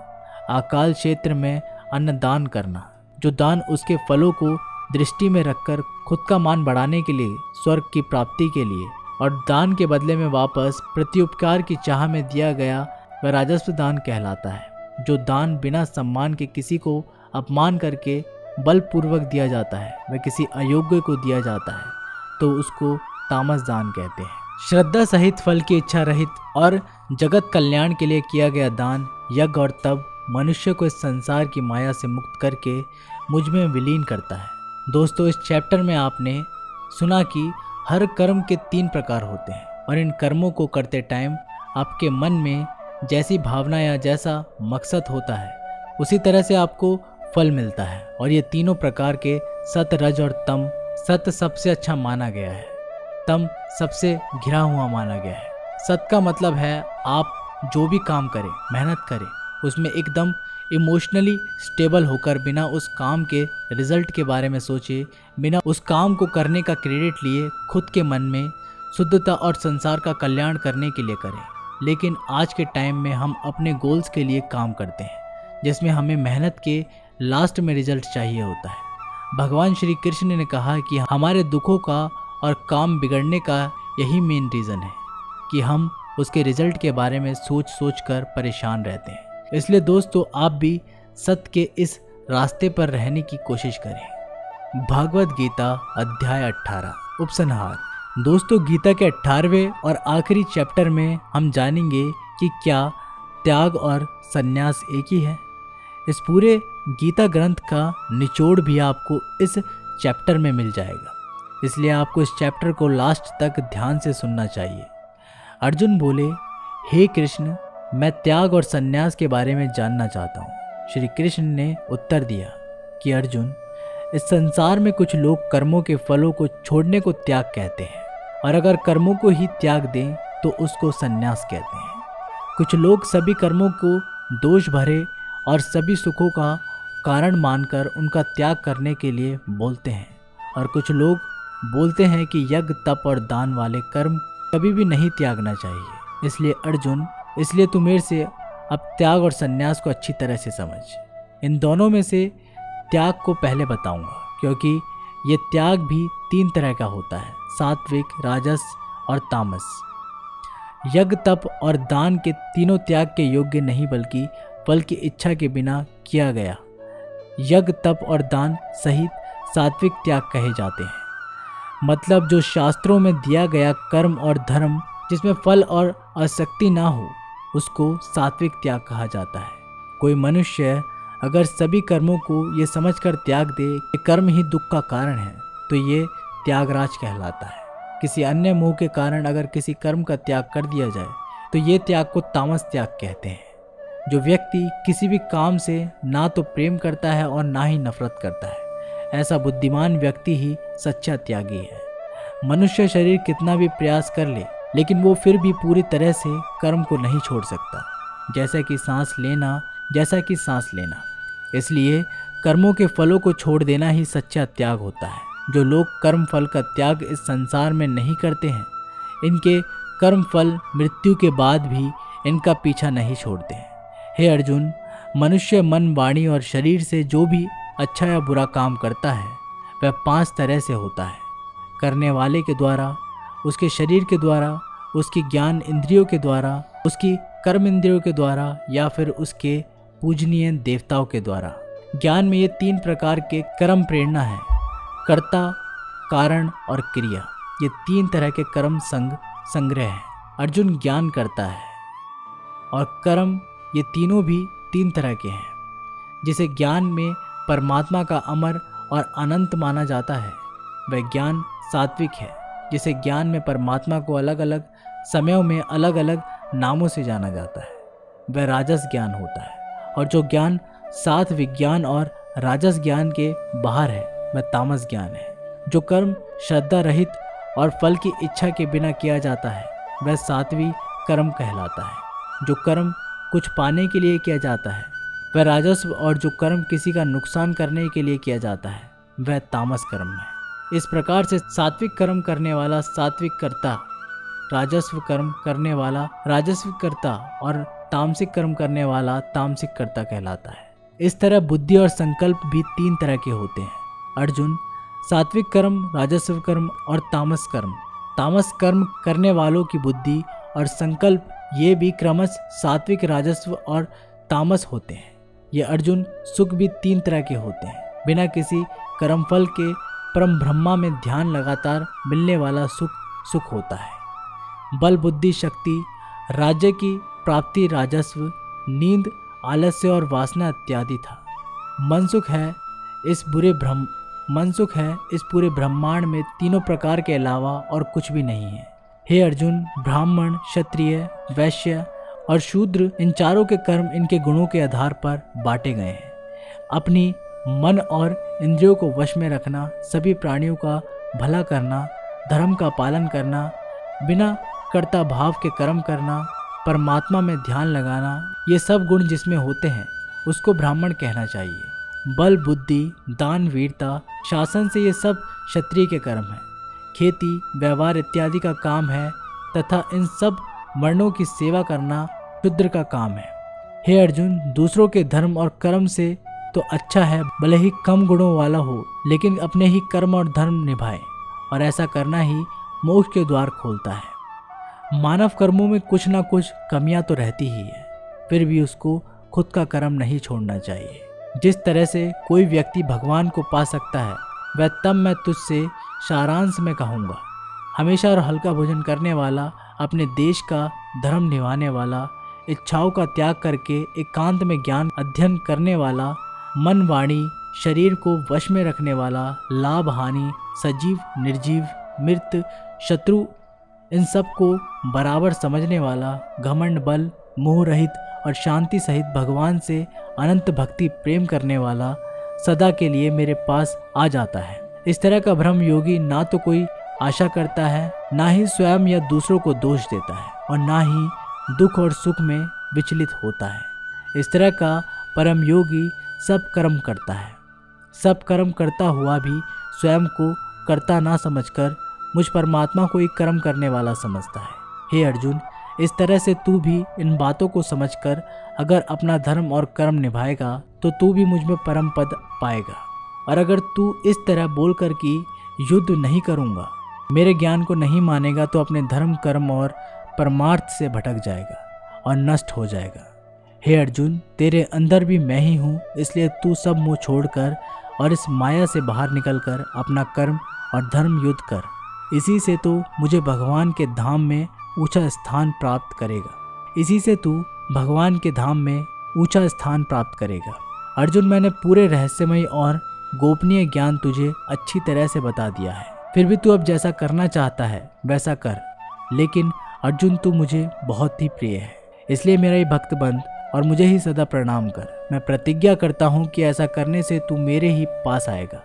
अकाल क्षेत्र में अन्न दान करना। जो दान उसके फलों को दृष्टि में रखकर खुद का मान बढ़ाने के लिए, स्वर्ग की प्राप्ति के लिए और दान के बदले में वापस प्रत्युपकार की चाह में दिया गया, वह राजस्व दान कहलाता है। जो दान बिना सम्मान के किसी को अपमान करके बलपूर्वक दिया जाता है, वह किसी अयोग्य को दिया जाता है, तो उसको तामस दान कहते हैं। श्रद्धा सहित, फल की इच्छा रहित और जगत कल्याण के लिए किया गया दान, यज्ञ और तप मनुष्य को इस संसार की माया से मुक्त करके मुझ में विलीन करता है। दोस्तों, इस चैप्टर में आपने सुना कि हर कर्म के 3 प्रकार होते हैं, और इन कर्मों को करते टाइम आपके मन में जैसी भावना या जैसा मकसद होता है, उसी तरह से आपको फल मिलता है। और ये तीनों प्रकार के सत, रज और तम, सत सबसे अच्छा माना गया है, तम सबसे घिरा हुआ माना गया है। सत का मतलब है आप जो भी काम करें, मेहनत करें, उसमें एकदम इमोशनली स्टेबल होकर, बिना उस काम के रिजल्ट के बारे में सोचे, बिना उस काम को करने का क्रेडिट लिए, खुद के मन में शुद्धता और संसार का कल्याण करने के लिए करें। लेकिन आज के टाइम में हम अपने गोल्स के लिए काम करते हैं, जिसमें हमें मेहनत के लास्ट में रिजल्ट चाहिए होता है। भगवान श्री कृष्ण ने कहा कि हमारे दुखों का और काम बिगड़ने का यही मेन रीज़न है कि हम उसके रिजल्ट के बारे में सोच कर परेशान रहते हैं। इसलिए दोस्तों, आप भी सत्य के इस रास्ते पर रहने की कोशिश करें। भागवत गीता अध्याय 18 उपसंहार। दोस्तों, गीता के 18वें और आखिरी चैप्टर में हम जानेंगे कि क्या त्याग और संन्यास एक ही है। इस पूरे गीता ग्रंथ का निचोड़ भी आपको इस चैप्टर में मिल जाएगा, इसलिए आपको इस चैप्टर को लास्ट तक ध्यान से सुनना चाहिए। अर्जुन बोले, हे कृष्ण, मैं त्याग और संन्यास के बारे में जानना चाहता हूँ। श्री कृष्ण ने उत्तर दिया कि अर्जुन, इस संसार में कुछ लोग कर्मों के फलों को छोड़ने को त्याग कहते हैं, और अगर कर्मों को ही त्याग दें तो उसको संन्यास कहते हैं। कुछ लोग सभी कर्मों को दोष भरे और सभी सुखों का कारण मानकर उनका त्याग करने के लिए बोलते हैं, और कुछ लोग बोलते हैं कि यज्ञ, तप और दान वाले कर्म कभी भी नहीं त्यागना चाहिए। इसलिए अर्जुन, इसलिए तू मेरे से अब त्याग और संन्यास को अच्छी तरह से समझ। इन दोनों में से त्याग को पहले बताऊंगा, क्योंकि ये त्याग भी 3 तरह का होता है, सात्विक, राजस और तामस। यज्ञ, तप और दान के तीनों त्याग के योग्य नहीं, बल्कि फल की इच्छा के बिना किया गया यज्ञ, तप और दान सहित सात्विक त्याग कहे जाते हैं। मतलब जो शास्त्रों में दिया गया कर्म और धर्म जिसमें फल और आसक्ति ना हो, उसको सात्विक त्याग कहा जाता है। कोई मनुष्य अगर सभी कर्मों को ये समझकर त्याग दे कि कर्म ही दुख का कारण है, तो ये त्यागराज कहलाता है। किसी अन्य मोह के कारण अगर किसी कर्म का त्याग कर दिया जाए, तो ये त्याग को तामस त्याग कहते हैं। जो व्यक्ति किसी भी काम से ना तो प्रेम करता है और ना ही नफरत करता है, ऐसा बुद्धिमान व्यक्ति ही सच्चा त्यागी है। मनुष्य शरीर कितना भी प्रयास कर ले, लेकिन वो फिर भी पूरी तरह से कर्म को नहीं छोड़ सकता, जैसा कि सांस लेना। इसलिए कर्मों के फलों को छोड़ देना ही सच्चा त्याग होता है। जो लोग कर्म फल का त्याग इस संसार में नहीं करते हैं, इनके कर्म फल मृत्यु के बाद भी इनका पीछा नहीं छोड़ते हैं। हे अर्जुन, मनुष्य मन, वाणी और शरीर से जो भी अच्छा या बुरा काम करता है वह 5 तरह से होता है। करने वाले के द्वारा, उसके शरीर के द्वारा, उसकी ज्ञान इंद्रियों के द्वारा, उसकी कर्म इंद्रियों के द्वारा, या फिर उसके पूजनीय देवताओं के द्वारा। ज्ञान में ये 3 प्रकार के कर्म प्रेरणा है: कर्ता, कारण और क्रिया। ये 3 तरह के कर्म संग्रह है। अर्जुन ज्ञान करता है और कर्म, ये तीनों भी 3 तरह के हैं। जिसे ज्ञान में परमात्मा का अमर और अनंत माना जाता है वह ज्ञान सात्विक है। जिसे ज्ञान में परमात्मा को अलग अलग समयों में अलग अलग नामों से जाना जाता है वह राजस ज्ञान होता है। और जो ज्ञान सात विज्ञान और राजस ज्ञान के बाहर है वह तामस ज्ञान है। जो कर्म श्रद्धा रहित और फल की इच्छा के बिना किया जाता है वह सात्विक कर्म कहलाता है। जो कर्म कुछ पाने के लिए किया जाता है वह राजस्व, और जो कर्म किसी का नुकसान करने के लिए किया जाता है वह तामस कर्म है। इस प्रकार से सात्विक कर्म करने वाला सात्विक कर्ता, राजस्व कर्म करने वाला राजस्व कर्ता और तामसिक कर्म करने वाला तामसिक कर्ता कहलाता है। इस तरह बुद्धि और संकल्प भी 3 तरह के होते हैं। अर्जुन, सात्विक कर्म, राजस्व कर्म और तामस कर्म। तामस कर्म करने वालों की बुद्धि और संकल्प ये भी क्रमश सात्विक, राजस्व और तामस होते हैं। ये अर्जुन सुख भी 3 तरह के होते हैं। बिना किसी कर्मफल के परम ब्रह्मा में ध्यान लगातार मिलने वाला सुख होता है। बल, बुद्धि, शक्ति, राज्य की प्राप्ति राजस्व, नींद, आलस्य और वासना इत्यादि था। मन सुख है इस पूरे ब्रह्मांड में तीनों प्रकार के अलावा और कुछ भी नहीं है। हे अर्जुन, ब्राह्मण, क्षत्रिय, वैश्य और शूद्र, इन चारों के कर्म इनके गुणों के आधार पर बांटे गए हैं। अपनी मन और इंद्रियों को वश में रखना, सभी प्राणियों का भला करना, धर्म का पालन करना, बिना कर्ता भाव के कर्म करना, परमात्मा में ध्यान लगाना, ये सब गुण जिसमें होते हैं उसको ब्राह्मण कहना चाहिए। बल, बुद्धि, दान, वीरता, शासन से ये सब क्षत्रिय के कर्म हैं। खेती, व्यवहार इत्यादि का काम है तथा इन सब वर्णों की सेवा करना शूद्र का काम है। हे अर्जुन, दूसरों के धर्म और कर्म से तो अच्छा है भले ही कम गुणों वाला हो, लेकिन अपने ही कर्म और धर्म निभाए, और ऐसा करना ही मोक्ष के द्वार खोलता है। मानव कर्मों में कुछ ना कुछ कमियां तो रहती ही है, फिर भी उसको खुद का कर्म नहीं छोड़ना चाहिए। जिस तरह से कोई व्यक्ति भगवान को पा सकता है वह तब मैं तुझसे सारांश में कहूँगा। हमेशा और हल्का भोजन करने वाला, अपने देश का धर्म निभाने वाला, इच्छाओं का त्याग करके एकांत में ज्ञान अध्ययन करने वाला, मन, वाणी, शरीर को वश में रखने वाला, लाभ हानि, सजीव, निर्जीव, मृत, शत्रु, इन सब को बराबर समझने वाला, घमंड, बल, मोह रहित और शांति सहित भगवान से अनंत भक्ति प्रेम करने वाला, सदा के लिए मेरे पास आ जाता है। इस तरह का भ्रम योगी ना तो कोई आशा करता है, ना ही स्वयं या दूसरों को दोष देता है, और ना ही दुख और सुख में विचलित होता है। इस तरह का परम योगी सब कर्म करता है। सब कर्म करता हुआ भी स्वयं को कर्ता ना समझकर मुझ परमात्मा को एक कर्म करने वाला समझता है। हे अर्जुन, इस तरह से तू भी इन बातों को समझकर अगर अपना धर्म और कर्म निभाएगा तो तू भी मुझ में परम पद पाएगा। और अगर तू इस तरह बोलकर कि युद्ध नहीं करूँगा, मेरे ज्ञान को नहीं मानेगा, तो अपने धर्म, कर्म और परमार्थ से भटक जाएगा और नष्ट हो जाएगा। हे अर्जुन, तेरे अंदर भी मैं ही हूँ, इसलिए तू सब मोह छोड़कर और इस माया से बाहर निकलकर अपना कर्म और धर्म युद्ध कर। इसी से तो मुझे भगवान के धाम में ऊंचा स्थान प्राप्त करेगा। इसी से तू भगवान के धाम में ऊंचा स्थान प्राप्त करेगा। अर्जुन, मैंने पूरे रहस्यमय और गोपनीय ज्ञान तुझे अच्छी तरह से बता दिया है, फिर भी तू अब जैसा करना चाहता है वैसा कर। लेकिन अर्जुन, तू मुझे बहुत ही प्रिय है, इसलिए मेरा ये भक्त बन और मुझे ही सदा प्रणाम कर। मैं प्रतिज्ञा करता हूँ कि ऐसा करने से तू मेरे ही पास आएगा।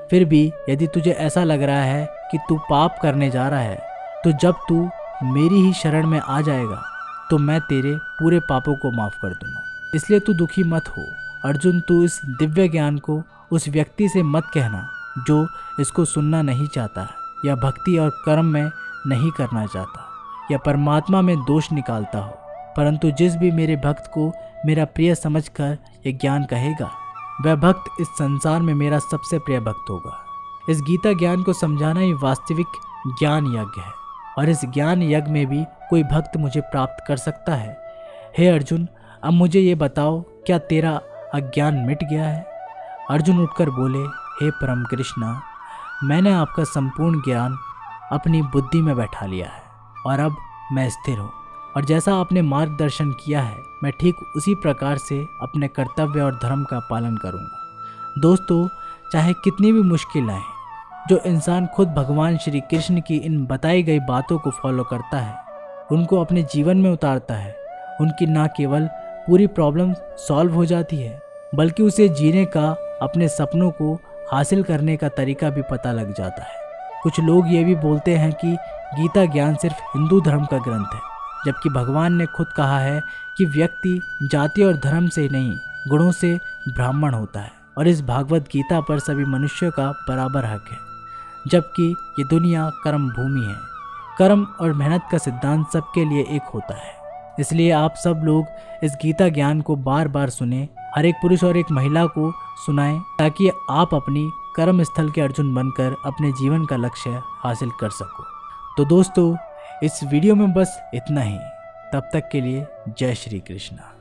फिर भी यदि तुझे ऐसा लग रहा है कि तू पाप करने जा रहा है, तो जब तू मेरी ही शरण में आ जाएगा तो मैं तेरे पूरे पापों को माफ़ कर दूंगा। इसलिए तू दुखी मत हो अर्जुन। तू इस दिव्य ज्ञान को उस व्यक्ति से मत कहना जो इसको सुनना नहीं चाहता या भक्ति और कर्म में नहीं करना चाहता या परमात्मा में दोष निकालता हो, परंतु जिस भी मेरे भक्त को मेरा प्रिय समझकर यह ज्ञान कहेगा, वह भक्त इस संसार में मेरा सबसे प्रिय भक्त होगा। इस गीता ज्ञान को समझाना ही वास्तविक ज्ञान यज्ञ है, और इस ज्ञान यज्ञ में भी कोई भक्त मुझे प्राप्त कर सकता है। हे अर्जुन, अब मुझे ये बताओ, क्या तेरा अज्ञान मिट गया है? अर्जुन उठकर बोले, हे परम कृष्णा, मैंने आपका संपूर्ण ज्ञान अपनी बुद्धि में बैठा लिया है और अब मैं स्थिर हूँ, और जैसा आपने मार्गदर्शन किया है मैं ठीक उसी प्रकार से अपने कर्तव्य और धर्म का पालन करूँगा। दोस्तों, चाहे कितनी भी मुश्किल आए, जो इंसान खुद भगवान श्री कृष्ण की इन बताई गई बातों को फॉलो करता है, उनको अपने जीवन में उतारता है, उनकी न केवल पूरी प्रॉब्लम सॉल्व हो जाती है, बल्कि उसे जीने का, अपने सपनों को हासिल करने का तरीका भी पता लग जाता है। कुछ लोग ये भी बोलते हैं कि गीता ज्ञान सिर्फ हिंदू धर्म का ग्रंथ है, जबकि भगवान ने खुद कहा है कि व्यक्ति जाति और धर्म से नहीं, गुणों से ब्राह्मण होता है, और इस भागवत गीता पर सभी मनुष्यों का बराबर हक है, जबकि ये दुनिया कर्म भूमि है। कर्म और मेहनत का सिद्धांत सबके लिए एक होता है। इसलिए आप सब लोग इस गीता ज्ञान को बार बार सुने, हर एक पुरुष और एक महिला को सुनाएं, ताकि आप अपनी कर्म स्थल के अर्जुन बनकर अपने जीवन का लक्ष्य हासिल कर सको। तो दोस्तों, इस वीडियो में बस इतना ही। तब तक के लिए जय श्री कृष्णा।